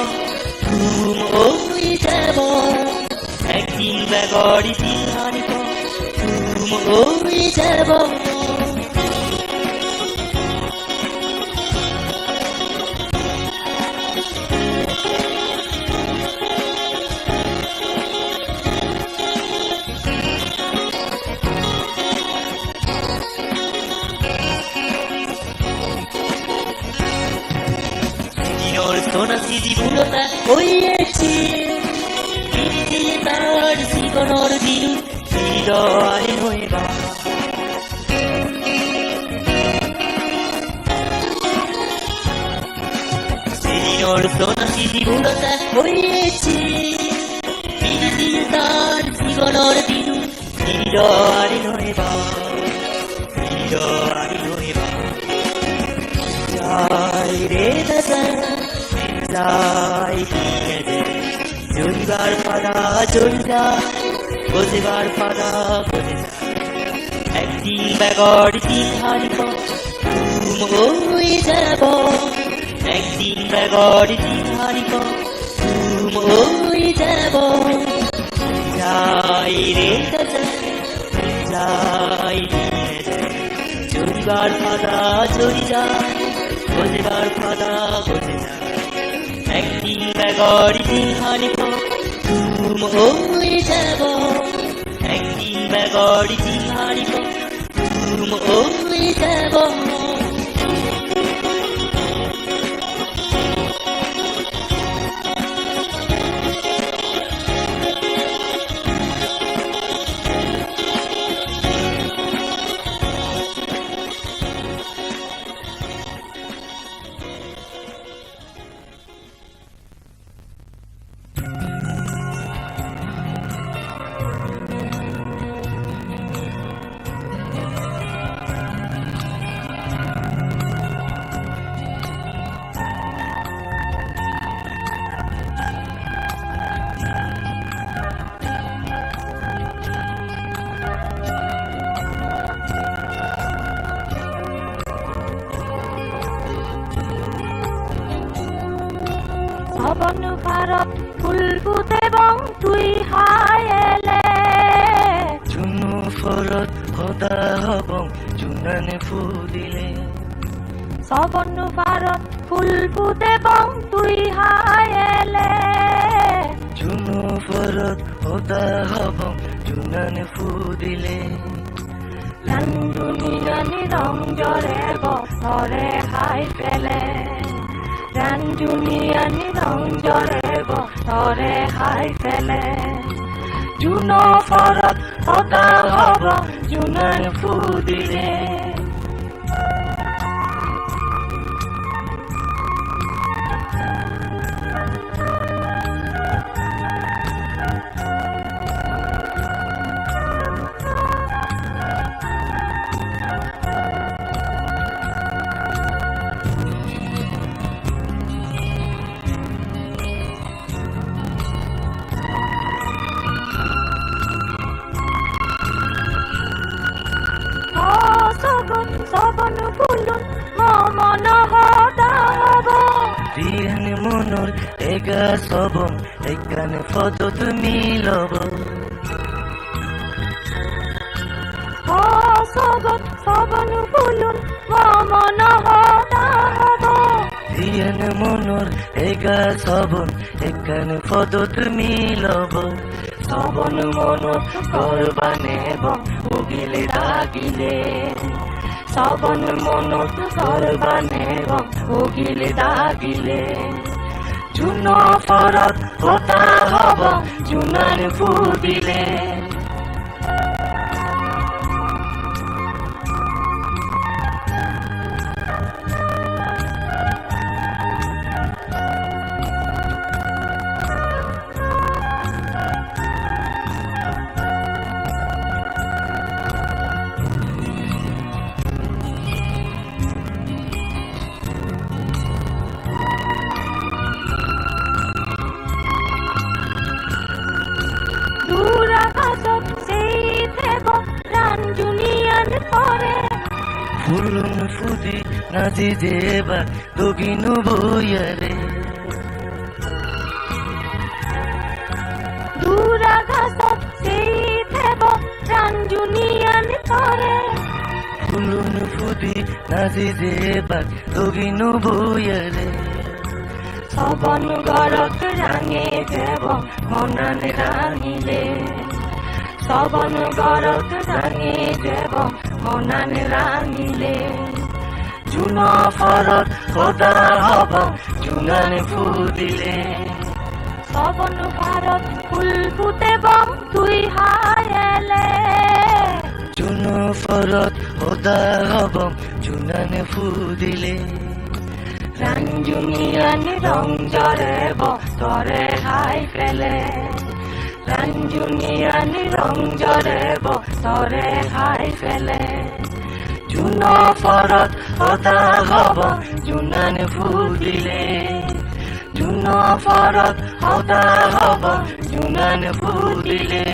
চুম ওই যাব একদিন বেগরি দিন হারিব চুম ওই যাব সোনা সিদি বুড়োটা হইয়েছে দিদি তার জীবনের দিন হৃদয় হইবা সেদিনর সোনা সিদি বুড়োটা হইয়েছে দিদি তার জীবনের দিন হৃদয় হইবা হৃদয় হইবা যাই রে যাই জড়িবার ফাদা জড়ি যায় বুঝিবার ফাদা বুঝে একদিন বেগরি দিন হারিব চুম ওই যাব একদিন বেগরি দিন হারিব চুম ওই যাব যাই রে যাই জড়িবার ফাদা জড়ি যায় বুঝিবার ফাদা বুঝে যায় একদিন বেগরি দিন হারিব চুম ওই যাব একদিন বেগরি দিন হারিব চুম ওই যাব ভবন ভারত ফুল ফুটে বং তুই হায়েলে চুনু ফরত হতা হব চুনানে ফুদিলে ভবন ভারত ফুল ফুটে বং তুই হায়েলে চুনু ফরত হতা হব চুনানে ফুদিলে রাঞ্জুনি রং জরে বরে খাই পেলে রাঞ্জুনি রং জরে বরে খাই পেলে জুন ফরত হতা হব জুনান ফুদিলে ফুলুন মন হদাব দিন মনৰ এগা সবম একান ফদত মিলব সগত সবন ফুলুন মন হদাব দিন মনৰ এগা সবন একান ফদত মিলব সবন মনত করবা নেব উগিলে দাগিলে সবন মনত করবা নেব উগিলে দাগিলে জুন ফরত হতা হব জুনান ফুদিলে ফুলুন ফুদি নাজি দেবা দগিনু বইয়ারে দূরাকাশত সেই দেব রাঞ্জুনিয়ান করে ফুলুন ফুদি নাজি দেবা দগিনু বইয়ারে সবন গরক রাঙে দেব মনান রাঙিলে সবন গরক রাঙে দেব মনান রাঙিলে জুন ফরত হতা হব জুনান ফুদিলে সবন ভারত ফুল ফুটেব তুই হায়েলে জুন ফরত হতা হব জুনান ফুদিলে রাঞ্জুনিয়ান রং জরেব তরে হাই ফেলে রাঞ্জুনিয়ান রং জরেব তরে হাই ফেলে জুন ফরত হতা হব জুনান ফুদিলে জুন ফরত হতা হব জুনান ফুদিলে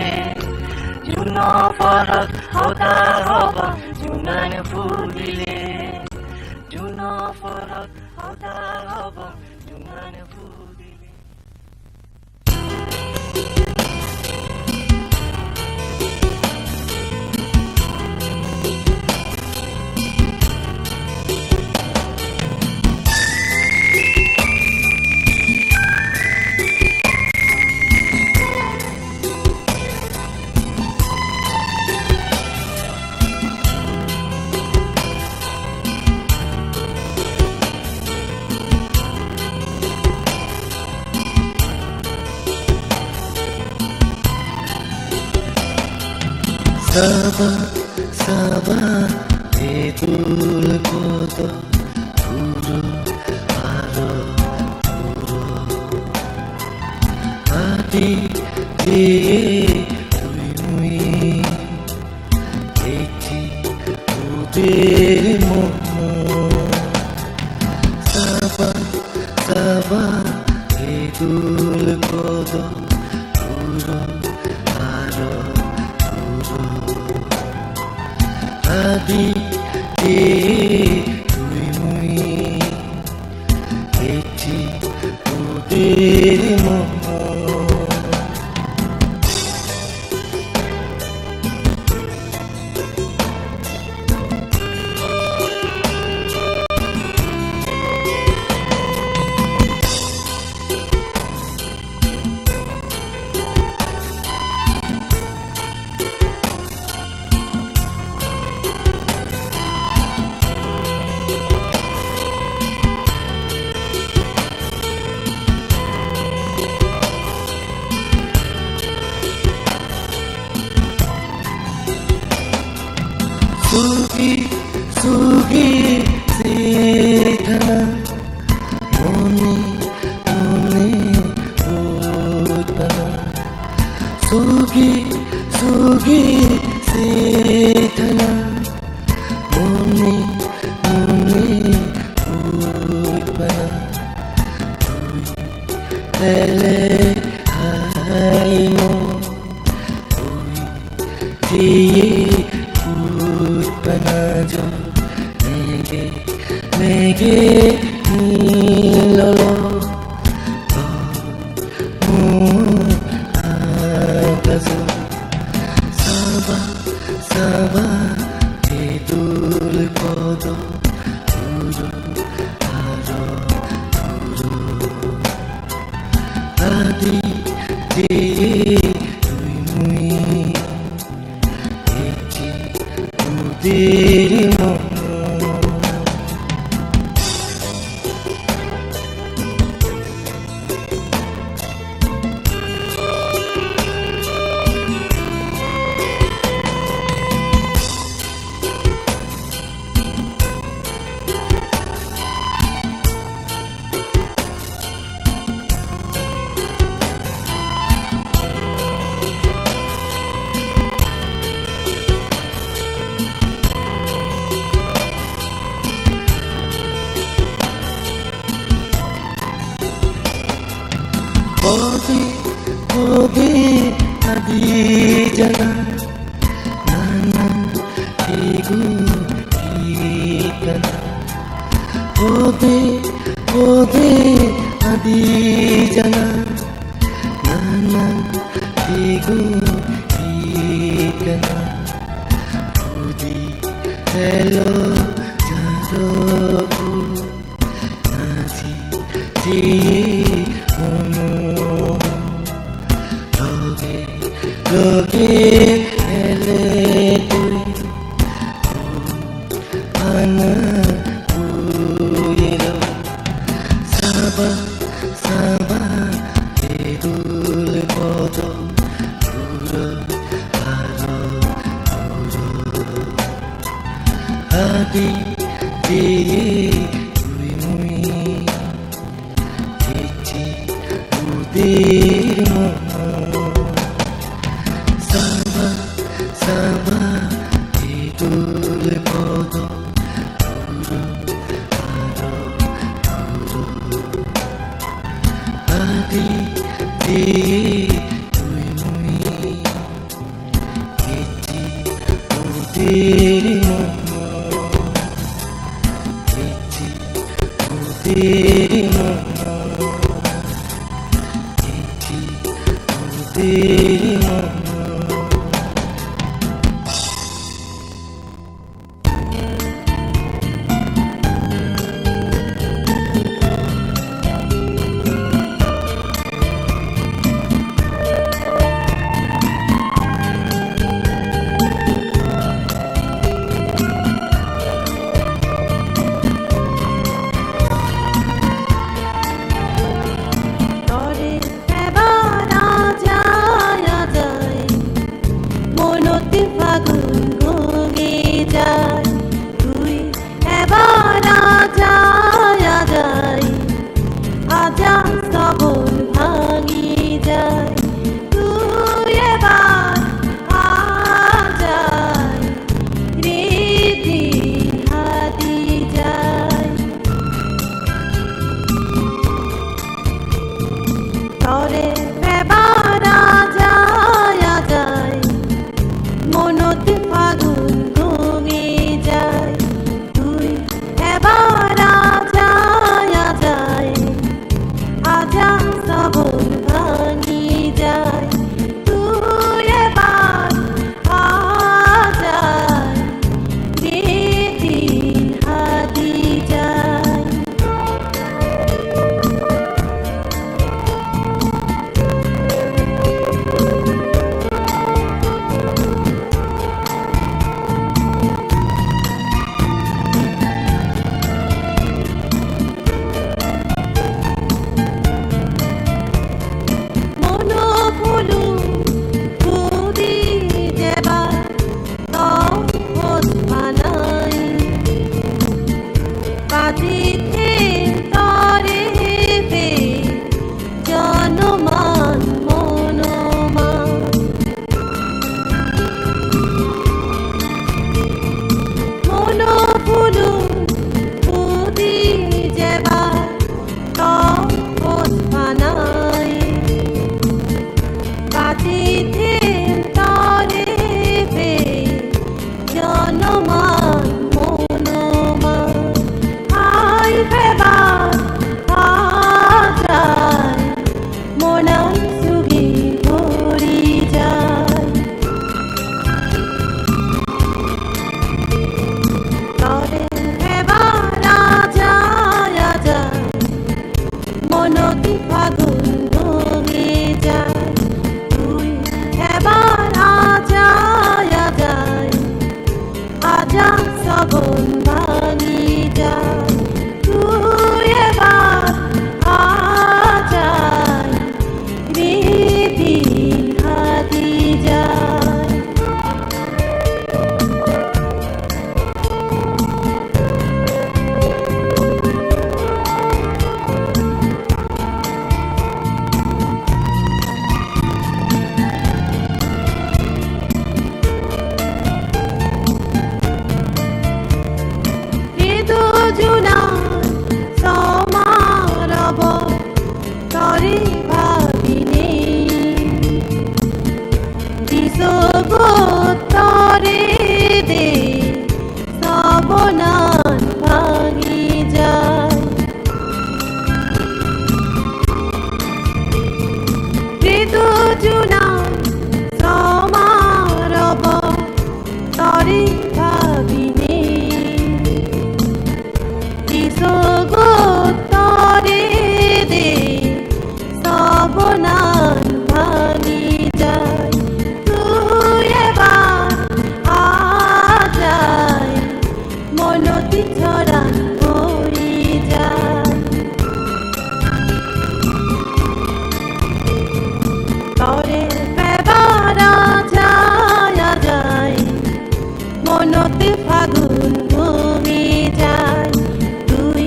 জুন ফরত হতা হব জুনান ফুদিলে জুন ফরত হতা হব জুনান ফুদিলে Sabah betul kota guru aro guru hati di mui eti udir momo Sabah betul kota guru aro Adi di tui mui eti udir momo Sugi Sethana Moni Utpana Sugi Sethana Moni Utpana Lele Haino Diye Utpana jo nege লাগে নীলল আকাশ সাবা সাবা তেতুল পদ আদি তুই মুই দেখি তোদের মন Bode, bode, adi jana, nana, tigu, ikana. Bode, bode, adi jana, nana, tigu, ikana. Budi, hello, jaro, nasi, ji. Loge ele tui ana uyero saba saba edul podo puro aro adi tui mui tichi udir Saba idul podo adi tui mui iti udir mono iti udir mono iti udir mono শ্রাবণান ভাঙি যায় ঋতু জুনাই সমারব তরে ভাবিনে কিশোগোত্তরে দে শ্রাবণান ভাঙি যায় তুই এবার আজায় মনতি ছড়ান পড়ি যায় তরে বেবারা ছায়া যায় মনতে ফাগুন ঘুমি যায় তুই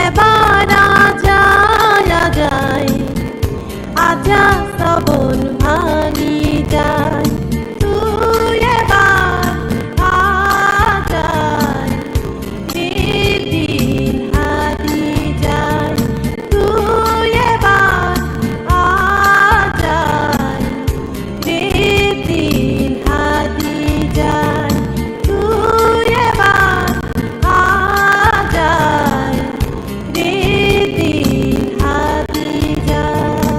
এবারা ছায়া যায় আজা শ্রাবণ ভাঙি যায় তুই এবার আজায় দিন হারি যায় তুই এবার আজায় দিন হারি যায় তুই এবার আজায় দিন হারি যায়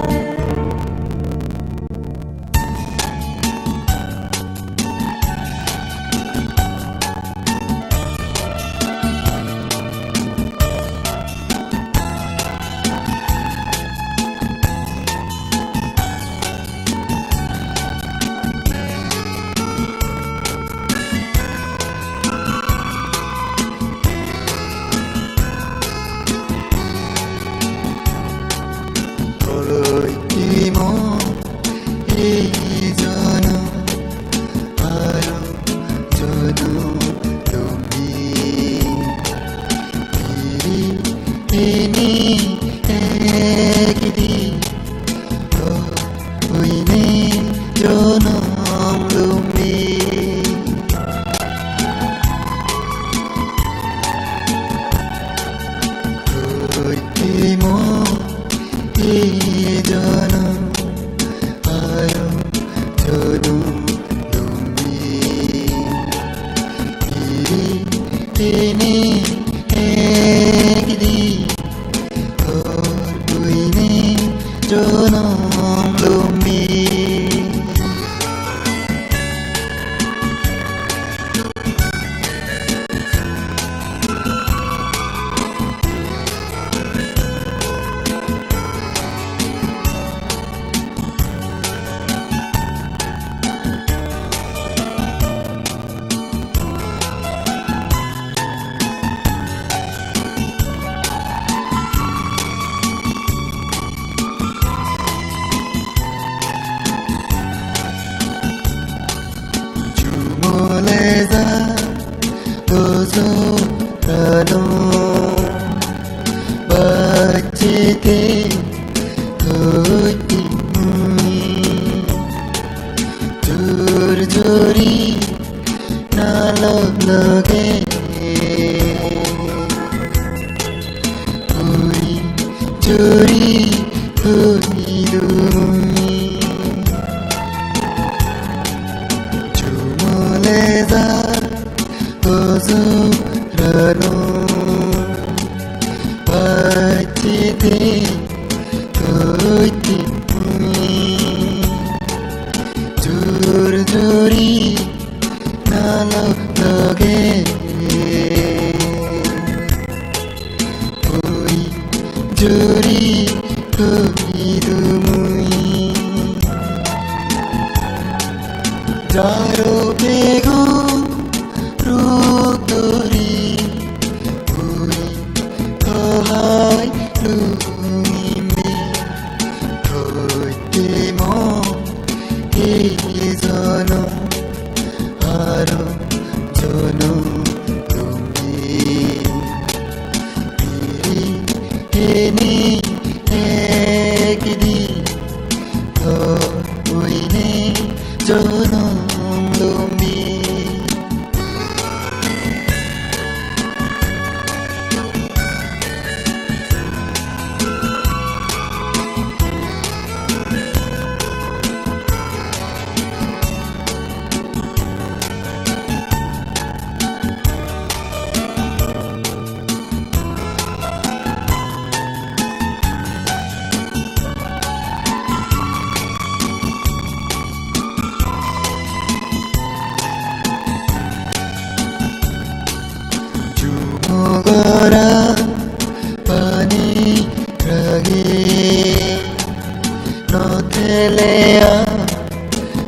Telea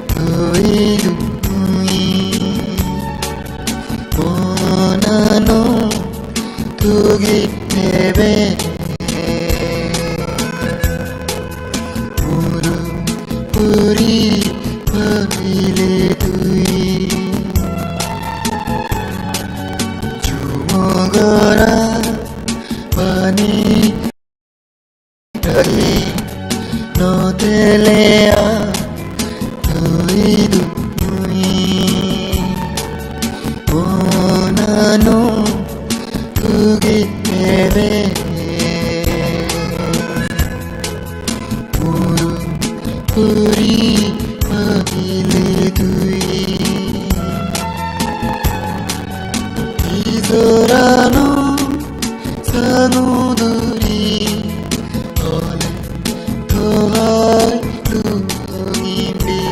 Tui Monano Tugi Nebe Puru Puri Pavile Tui Chumogara Pani Tari No Telea Tui Monano Tugi Nebe Puru Puri Pavile Tui Isorano Sanuduri Ole Tohai Lugimbi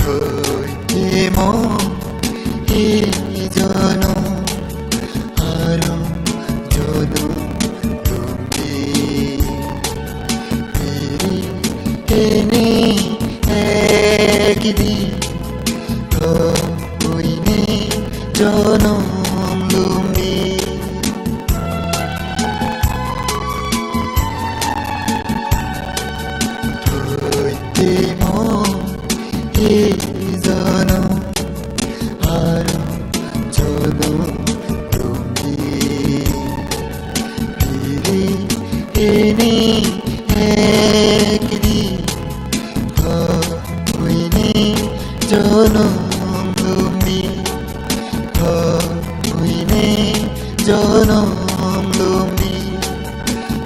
Hoi Kemo Ijono Haro Jono Tumbi Piri Eni Ekidi Koine Jono Lumbi Temo Izono Haro Jono Lumbi Piri Eni Ekidi Koine Jono Lumbi Koine Jono Lumbi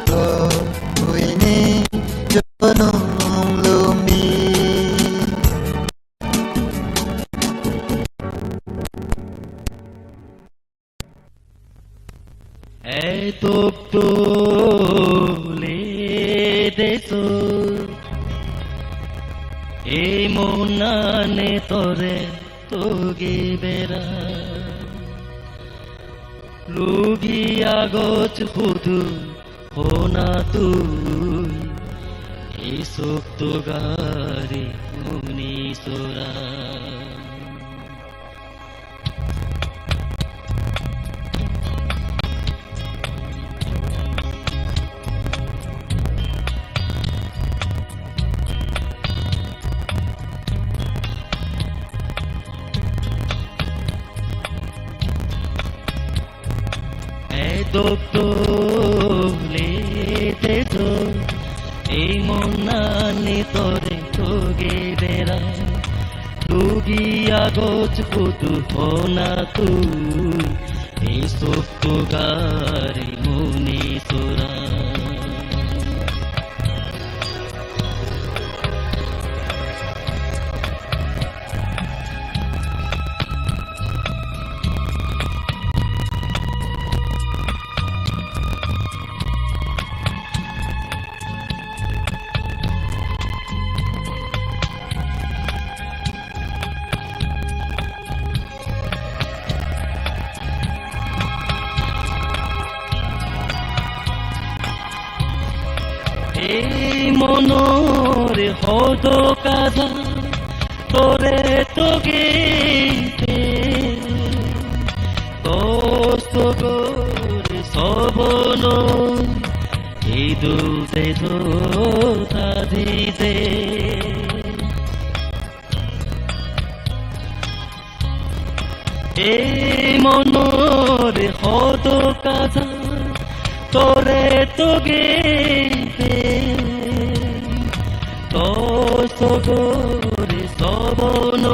Koine Jono Lumbi তোলে দেছো এই মনানে তরে তোগে বেড়া লুগি আগত হুদু হোনা তুই এই সপ্ত গারে মুনি সোরা তোলে দেছো এই মনানে তরে তোগে বেড়া লুগি আগত পুতু হোনা তুই এই সপ্ত গারে মুনি সোরা এই মনরে হদ কাজা তোরে তোগে তোরে সবন এই দুধে দিতে এই মনরে হদ কাজা তোরে তোগে তোরে সবন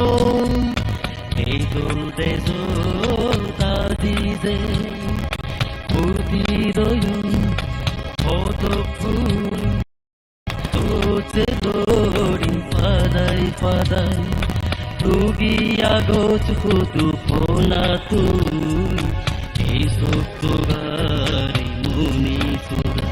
এই দুধে দিতে উদিদয়ন হত ফুল তোতে দড়ি পাদাই পাদাই রুগি আগত হুতু ফোনা তুই এই সত্য গারি মুনি সুরা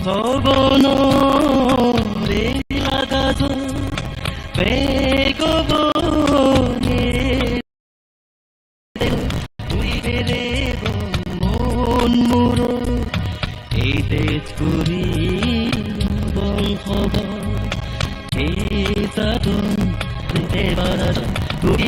ভবন রে আগাত বেগবনে তুই রে মন মোর এই দেশ করি বংশব এই সাধন দেবারা তুই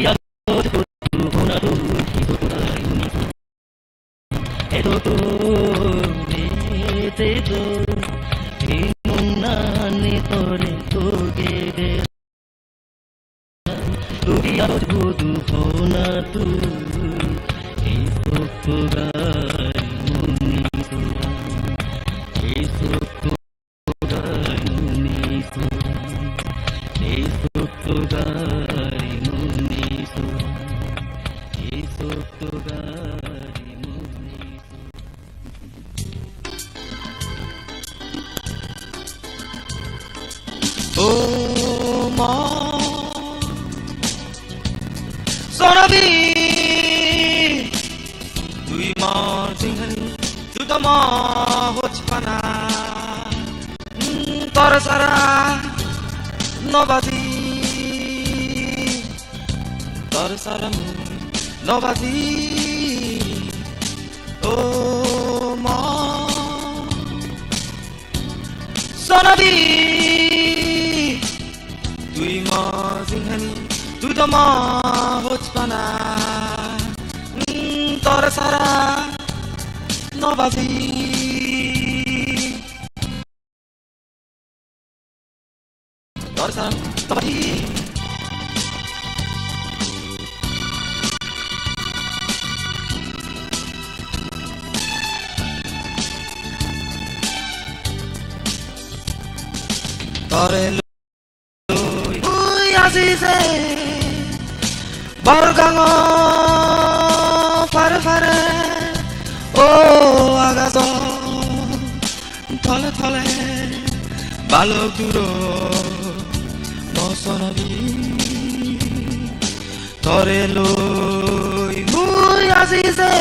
Oh, ma, sonabi, tui ma singhani, tu to ma hochpana, tor sara nobati, tor sara nobati. Oh, ma, sonabi. তুই মা সিংহানি তুই তো মা হোচপানা তোর সারা নবাজি তোর সারা নবাজি তোরে Azize Bargango Fare fare Oh agazo Thole thole Balok duro Mosonabi Tore loi Muy Azize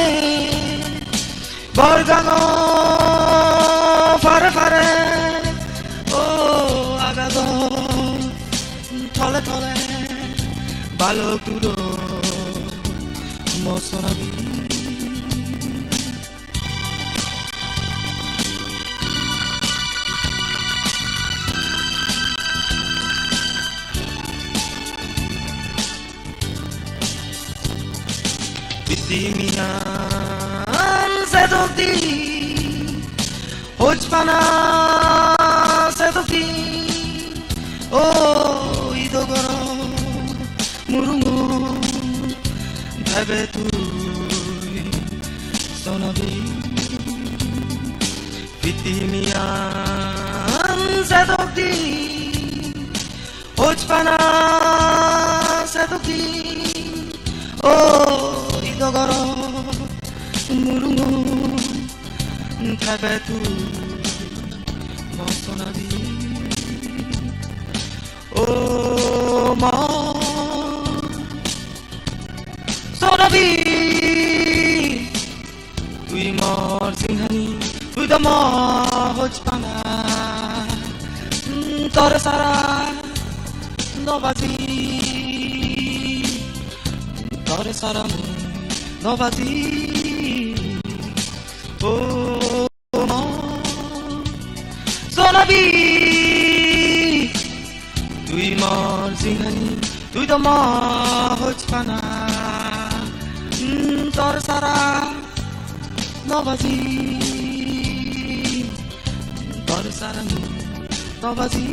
Bargango Fare fare Oh agazo Thole thole balok duro mosonabi bitimian sedokti hojpana sedokti oh idogoro murungu bhebe tui sonabi bitimian sedokti hojpana sedokti oh idogoro murungu bhebe tui sonabi oh ma sonabi tui mor singhani tui to ma hochpana tor sara nobati tor sara nobati oh ma sonabi tui mor singhani tui to ma hochpana tor sara nobati tor sara nobati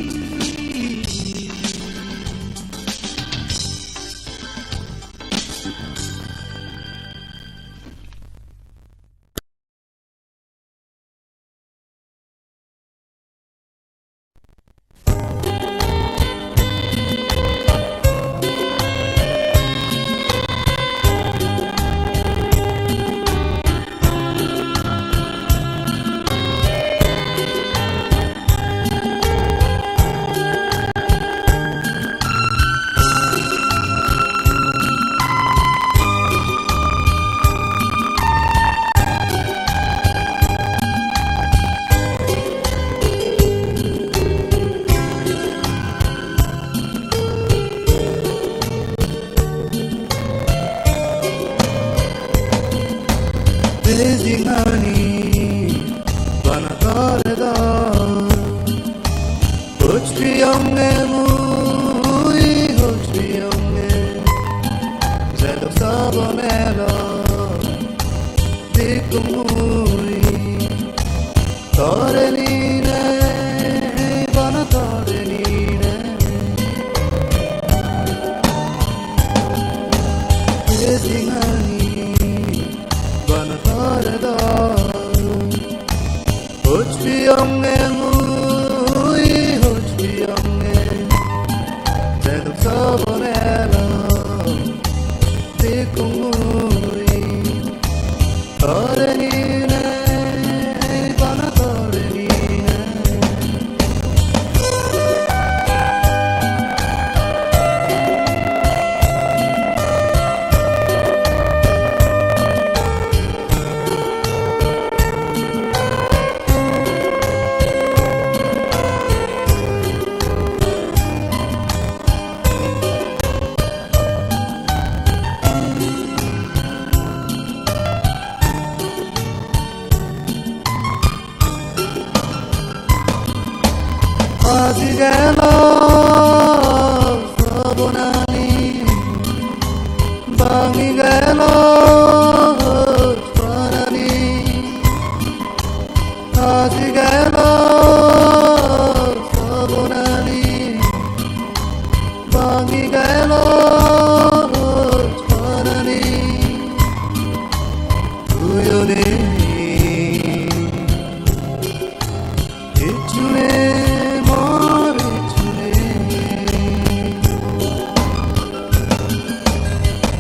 Blazing honey, bana tarda. Hochbi onge mui, hochbi onge. Zelo sabonelo, diku mui. Tore nine, bana tore nine. Blazing honey, bana tarda. Hochbi onge mui, hochbi onge. Zelo sabonelo, diku mui. Tore nine, bana tore nine. Azi gelo sabonani, bangi gelo swanani. Azi gelo sabonani, bangi gelo swanani. Tuyone, itune.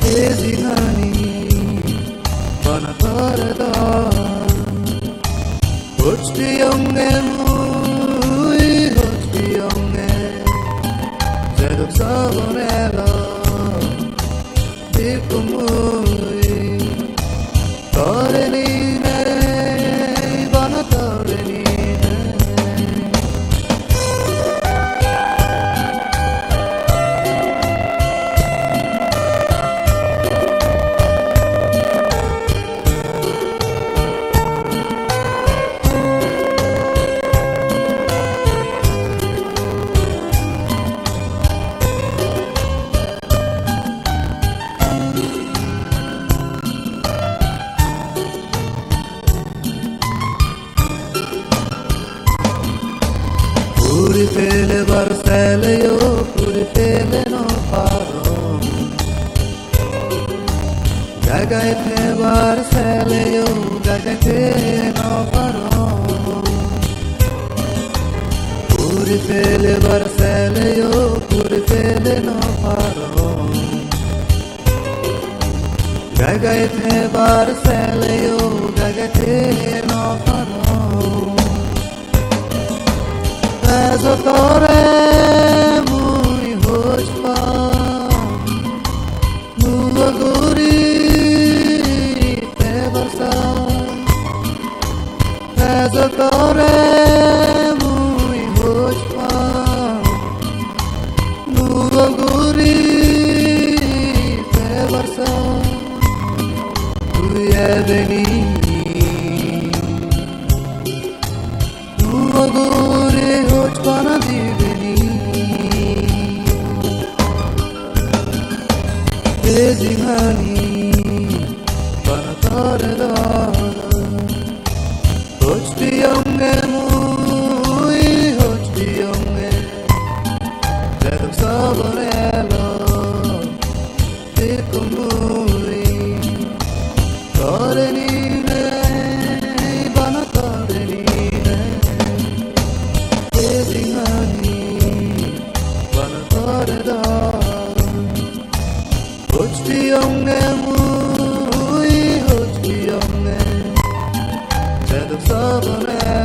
Blazing honey, bana tarda. Hochbi onge mui, hochbi onge. Zelo sabonelo, diku mui. Tore nine, bana tore nine. Puri pele barsele yo, puri pele no paro. Gagai pe barsele yo, gagai pe no paro. Puri pele barsele yo, puri pele no paro. Gagai pe barsele yo, gagai pe no paro. Tore mui hochpa, nuva guri te barsa. Tore mui hochpa, nuva guri te barsa. Tu ebeni, nuva guri hochpana diveni. Blazing honey, bana tarda. Hochbi onge mui, hochbi onge. Zelo sabonelo, diku mui. Tore nine, bana tore nine. Blazing honey, bana tarda. Hochbi onge mui, hochbi onge. Zelo sabonelo.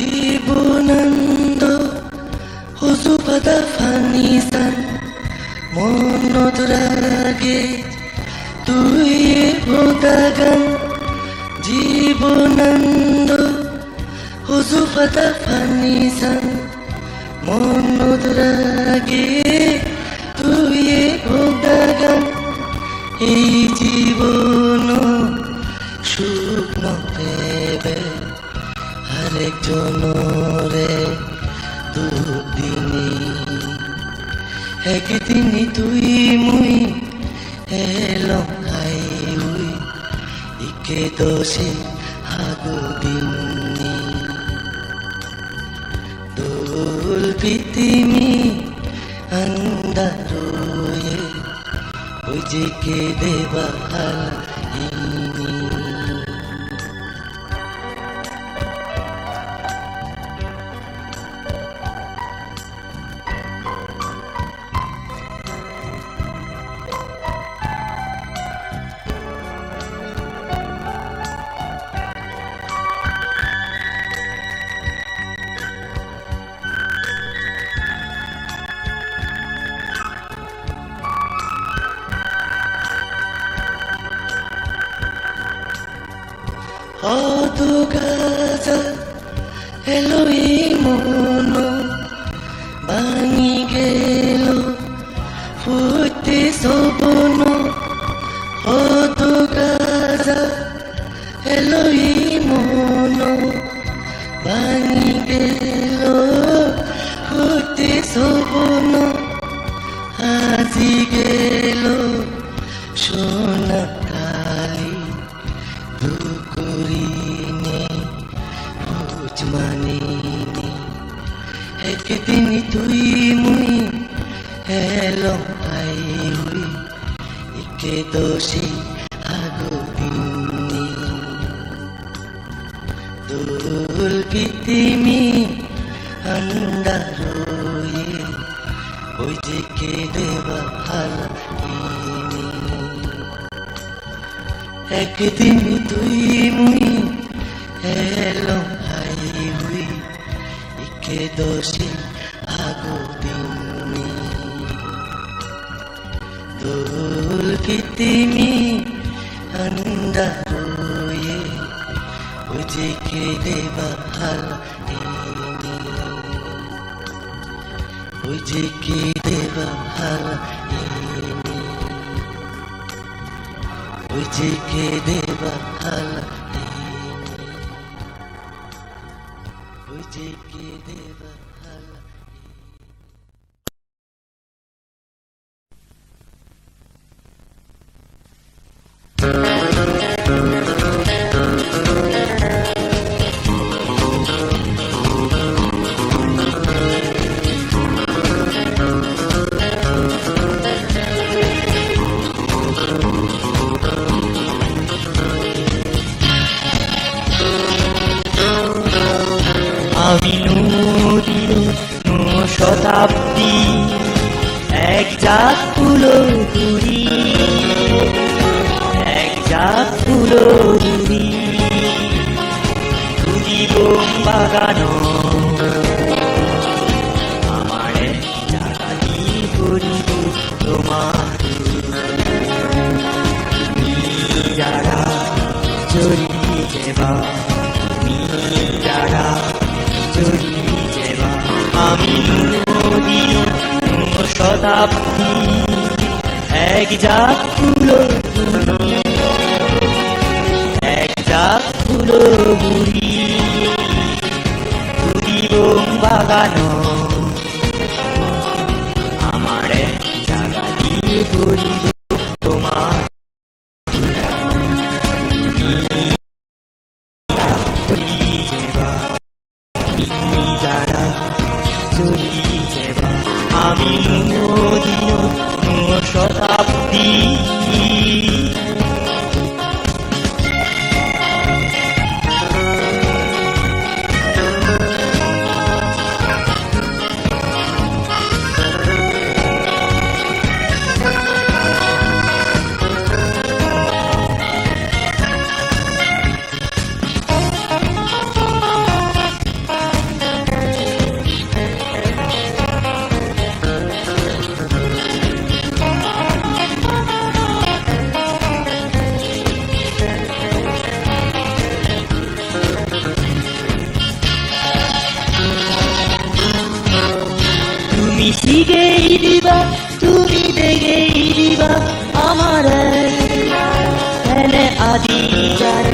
Jibanananda হুজুপাদা ফানিসান মনত রাগে তুই ভোদাগান জীবনানন্দ হুজুপাদা ফানিসান মনত রাগে তুই ভোদাগান এই জীবন সুখ নপেবে আরেকজনরে দুদিনী একদিনই তুই মুই এলো খাই উই ইকে দোষে আগুদিনী দোল পৃথিবী আন্দারোয়ে ওই যে কে দেবা অদুগাজা এলোই মন ভাঙি গেল ফুটে সবন অদুগাজা এলোই মন ভাঙি গেল ফুটে সবন আজি গেল সোনা কালী দুকুরিনে বুঝমানিনি একদিন তুই মুই এলো আই হুই ইকে দোষী আগুদিনী দোল পৃথিবী আন্দারোয়ে ওই যে কে দেবা ভালা একদিন তুই মুই এলো হাই হুই ইকে দোষী আগুদিনী দোল পৃথিবী আন্দারোয়ে ওই যে কে দেবা ভালা ওই যে কে দেবা ভালা ওই যে কে দেবা ভালা ওই যে কে দেবা ভালা আমি নদীর শতাব্দী এক জাত ফুলো ঘুরি এক জাত ফুলো ঘুরি ঘুরি বোম বাগানো আমার জানি ঘুরিব তোমার যারা জড়িয়ে যেবা যারা আমি নদীর শতাব্দী এক জাত ফুলো এক জাত ফুলো বুড়ি বুড়ি বোম বাগানো আমার জায়গা দিয়ে ঘুরিব তোমার আমি নদীর শতাব্দী শিখেই দিবা তুমি দেখেই দিবা আমার হেনে আদি যার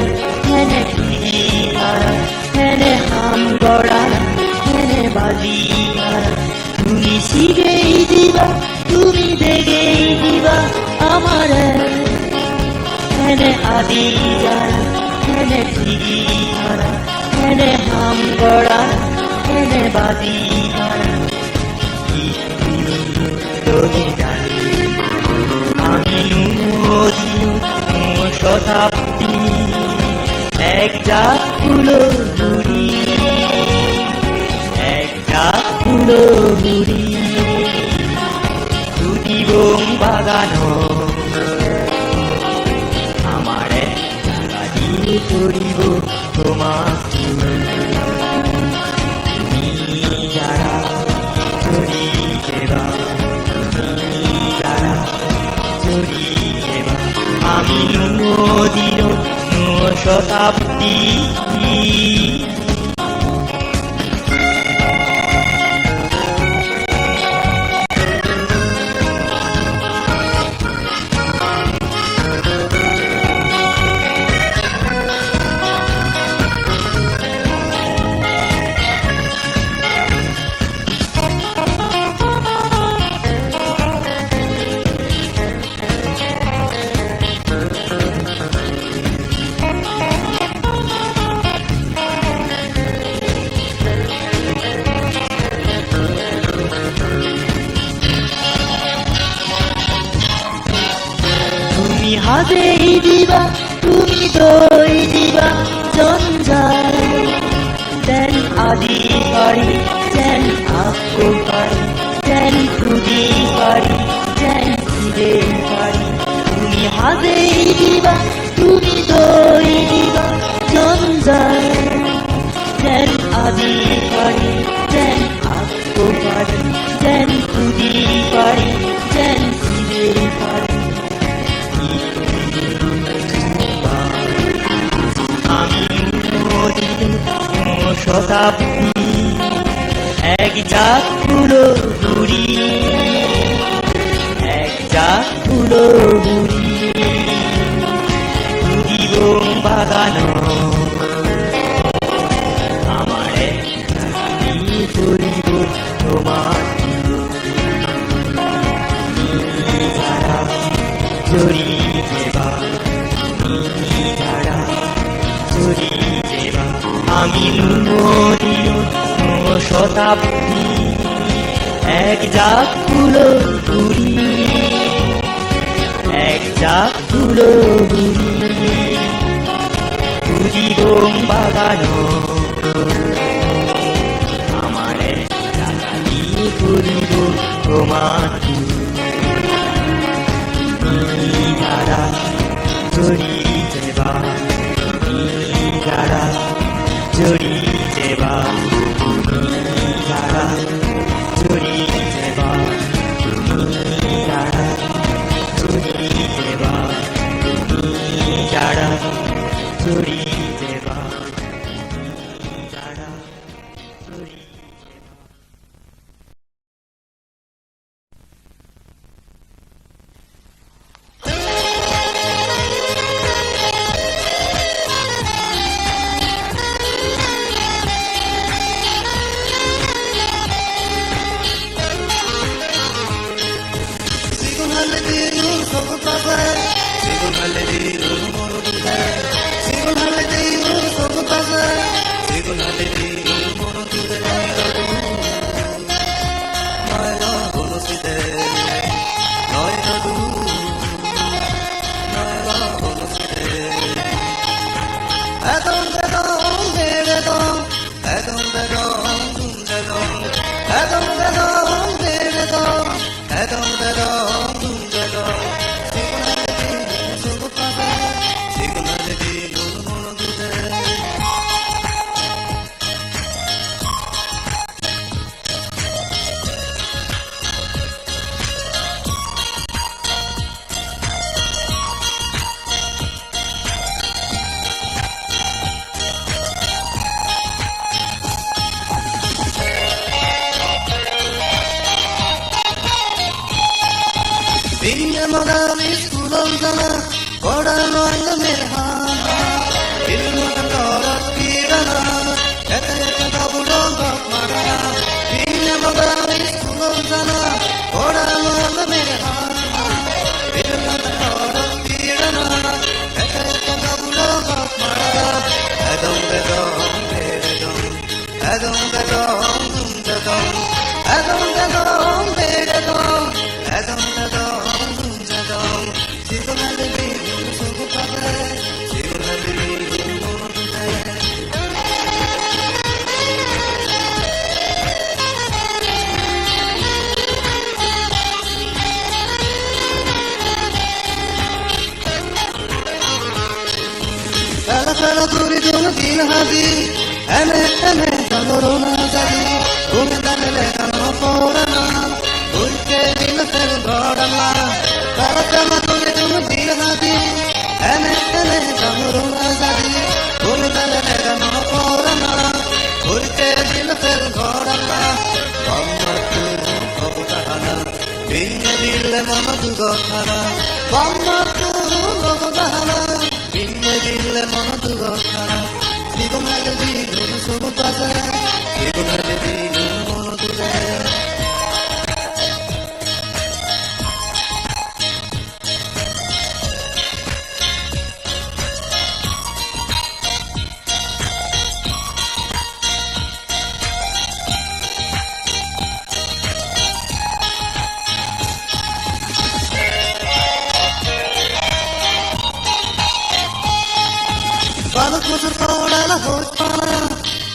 হেনে খুঁজি তারা হেনে হাম গড়া হেনে বাজি তুমি শিখেই দিবা তুমি দেখেই দিবা আমার হেনে আদি যার হেনে খুঁজি তারা হেনে হাম গড়া হেনে বাজি আমি শতাব্দী একটা ফুলো বুড়ি একটা ফুলো বুড়ি দুটি বোম বাগানো আমার গাড়ি করিব তোমার তুমি যারা চড়ি দেবা আমি নদীর শতাব্দী তুমি হাতেই দিবা তুমি দই দিবা জঞ্জাল দেন আদি পারি দেন আকো পারি দেন খুদি পারি দেন খুদে পারি তুমি হাতেই দিবা তুমি দই দিবা জঞ্জাল দেন আদি পারি দেন আকো পারি দেন খুদি পারি দেন খুদে পারি শতাব্দী এক জাত ফুলো বুড়ি এক জাত ফুলো বুড়ি দুটি বোম বাগানো আমার করিব তোমার চড়ি দেবা চড়ি দেবা আমি শতাব্দী এক জাত ফুলো বুড়ি এক জাত ফুলো বুড়ি বুড়ি বোম বাগানো আমার জানি করিব তোমার যারা চড়ি দেবা যারা চড়ি দেবা যারা চড়ি দেবা যারা চড়ি দেবা যারা চড়ি দেবা যারা চড়ি Pinja madami skulon sana Kodano anga merha Ilmu kara kirana Eta eta kabulon bakmara Pinja madami skulon sana Kodano anga merha Ilmu kara kirana Eta eta kabulon bakmara Adom bedom bedom Adom bedom bedom Adom bedom bedom Adom bedom Fala kuri dono din hadi ene kalorona jadi umi dale kano porana urke din fer brodala fala kuri dono din hadi ene kalorona jadi umi dale kano porana urke din fer brodala bamatu kotana binne dille monu gotana bamatu gotana binne dille monu gotana sigo male dilo sono pasa sigo male dilo monu gotana Balut musur kodala hotpana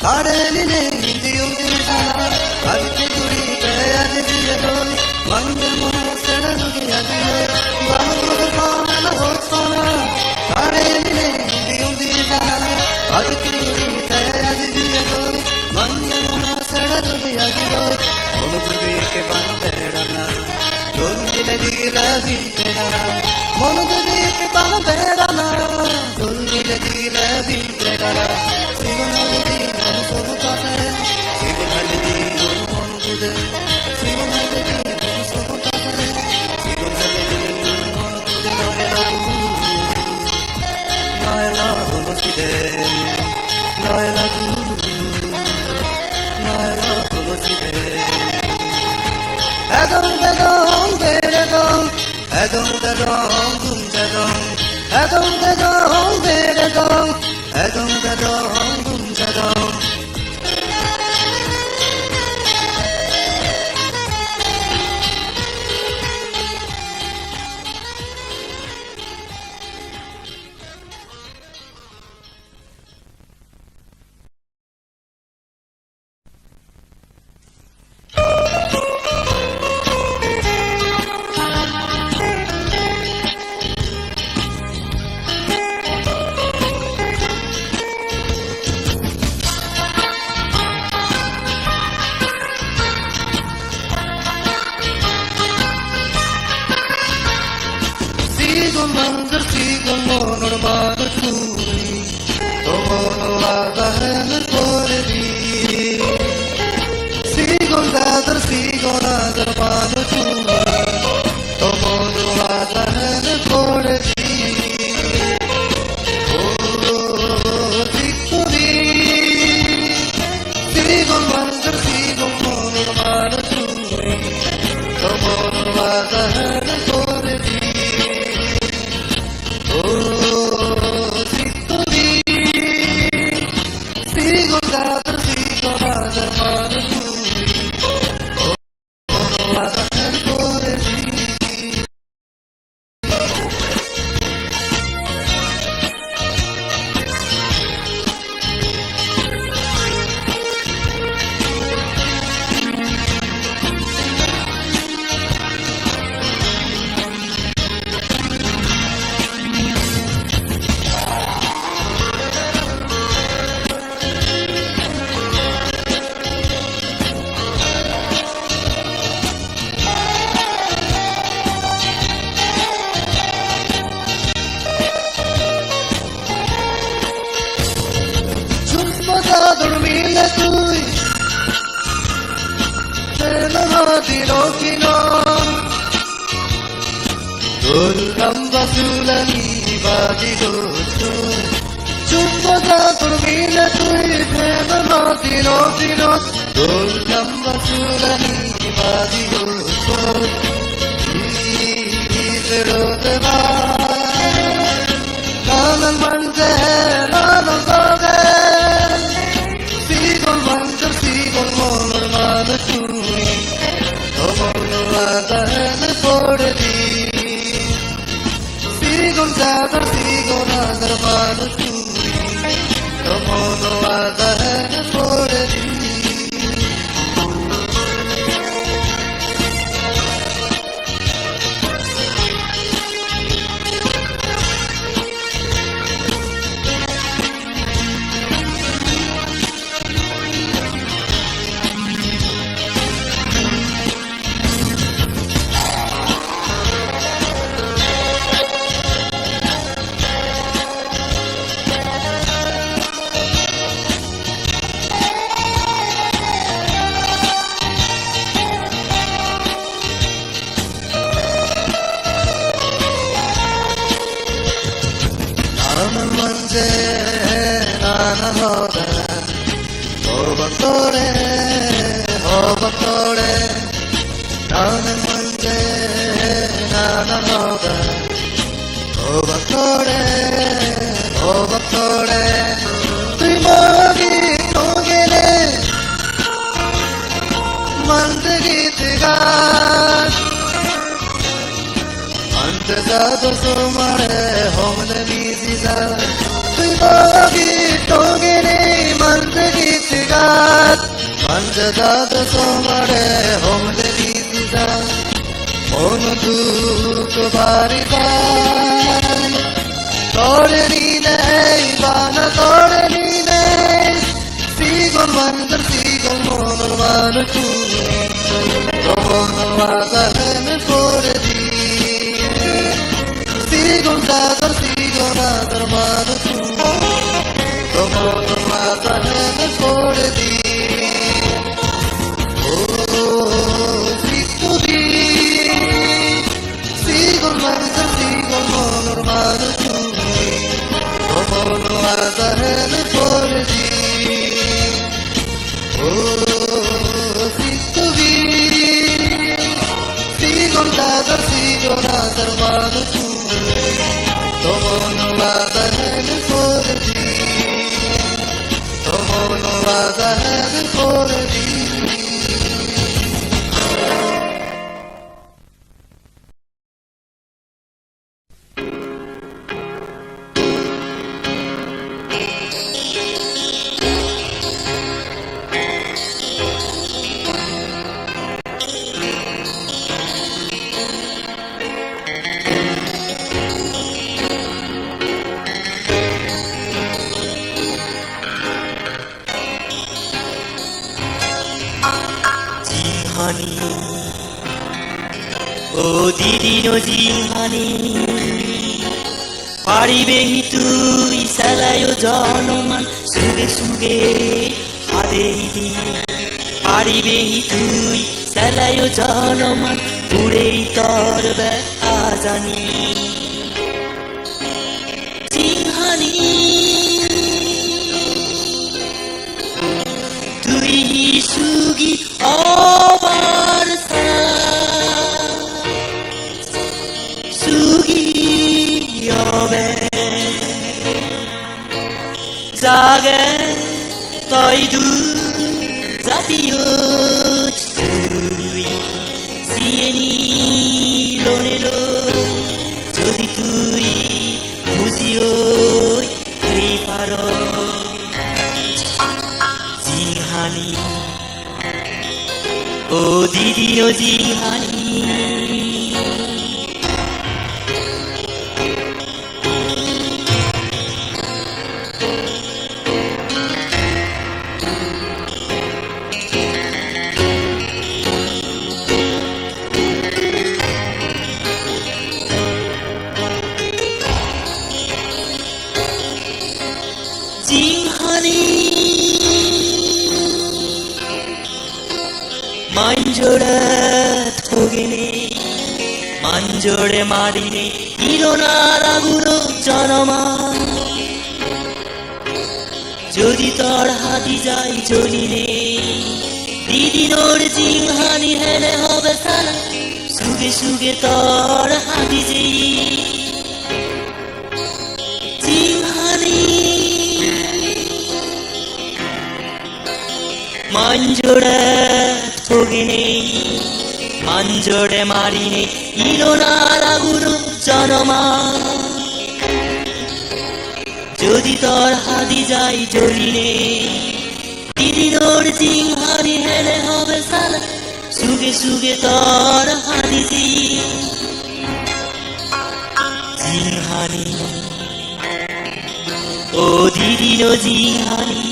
Kadeline hindiyum dinasana Aditya guri kaya jidiyadoi Mangamo sedanuki adile Balut musur kodala hotpana Kadeline hindiyum dinasana Aditya guri kaya jidiyadoi Mangamo sedanuki adile Monuguri ke bana bedana Dulgile digila bintena Monuguri ke bana bedana Dulgile digila bintena Sigo male dilo sono pase Sigo male dilo monugude Sigo male dilo sono pase Sigo male dilo monugude Noela guloside Noela guloside Adom bedom bedom Adom bedom bedom Adom bedom bedom Adom bedom bedom Sigon manzar sigon monor mano churi Tomono agahen kore di Sigon adar mano churi Tomono agahen kore di Oh, tikuri Sigon manzar sigon monor mano churi Tomono agahen kore di dormire tui Nella mattina lamba sulani bajigo chumbaga turmila tui prema matino tino lamba sulani bajigo pero te va nanan manje nanan goge sigol manje sigol molor manu tui tomolo adan porde Sigon zadar sigon adar manu tui tomolo adan porde Nanan manje nanan hoda Hobatore Nanan manje nanan hoda Hobatore Tui magi togele Mande gitiga Antezado sumare homne misiza Tui magi togele mande gitigat Antezado sumare homne misiza Ono duto barita Tore nine bana tore nine Sigon mandar sigon monor manu tui Tomono vadahen pore di Sigon zadar manu tui Tomono vadahen pore di Oh, Sisto di Sigon mandar sigon monor manu tui Tomono vadahen pore di Oh, Sisto di Sigon zadar manu tui Tomono vadahen pore di Tomono vadahen pore di জিহানি ও দিদি no জিহানি পারিবেহি তুই সালায়ো জনমান সুগে সুগে হাদেইদি পারিবেহি তুই সালায়ো জনমান পুরেই তর ব্যথা জানি জিহানি তুই সুগি আমার সুগি হবে জাগে তই দু জাতীয় তুই সিয়েনি লোনে লো যদি তুই বুঝিও পার জিহানি ও দিদি ও জিহানি জিহানি মাইজোড়া থগেনে মাঞ্জরে মারিনে ইরোনার আগুনো জনমা যদি তোর হাতি যাই চলিনে দিদিনোর জিংহানি হেনে হবে সালা সুগে সুগে তোর হাতি যেই জিংহানি মাঞ্জরে ঠগিনে মাঞ্জরে মারিনে ইরোনার আগুনো জনমা যদি তোর হাতি যাই জ্বলিনে দিদিনোর জিংহানি হেলে হবে সালা সুগে সুগে তোর হাতি জিংহানি ও দিদিনো জিংহানি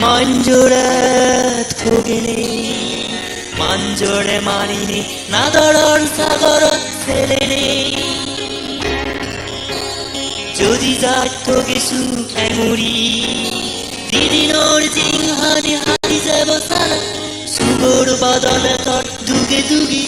মাঞ্জরে ঠগিনে মাঞ্জরে মারিনে নাদরর সাগর ছেলেনে যদি যাই তোকে সুখে মুড়ি দিদিনোর জিংহানি হাতি যাব সালা সুগর বদলে তোর দুগে দুগে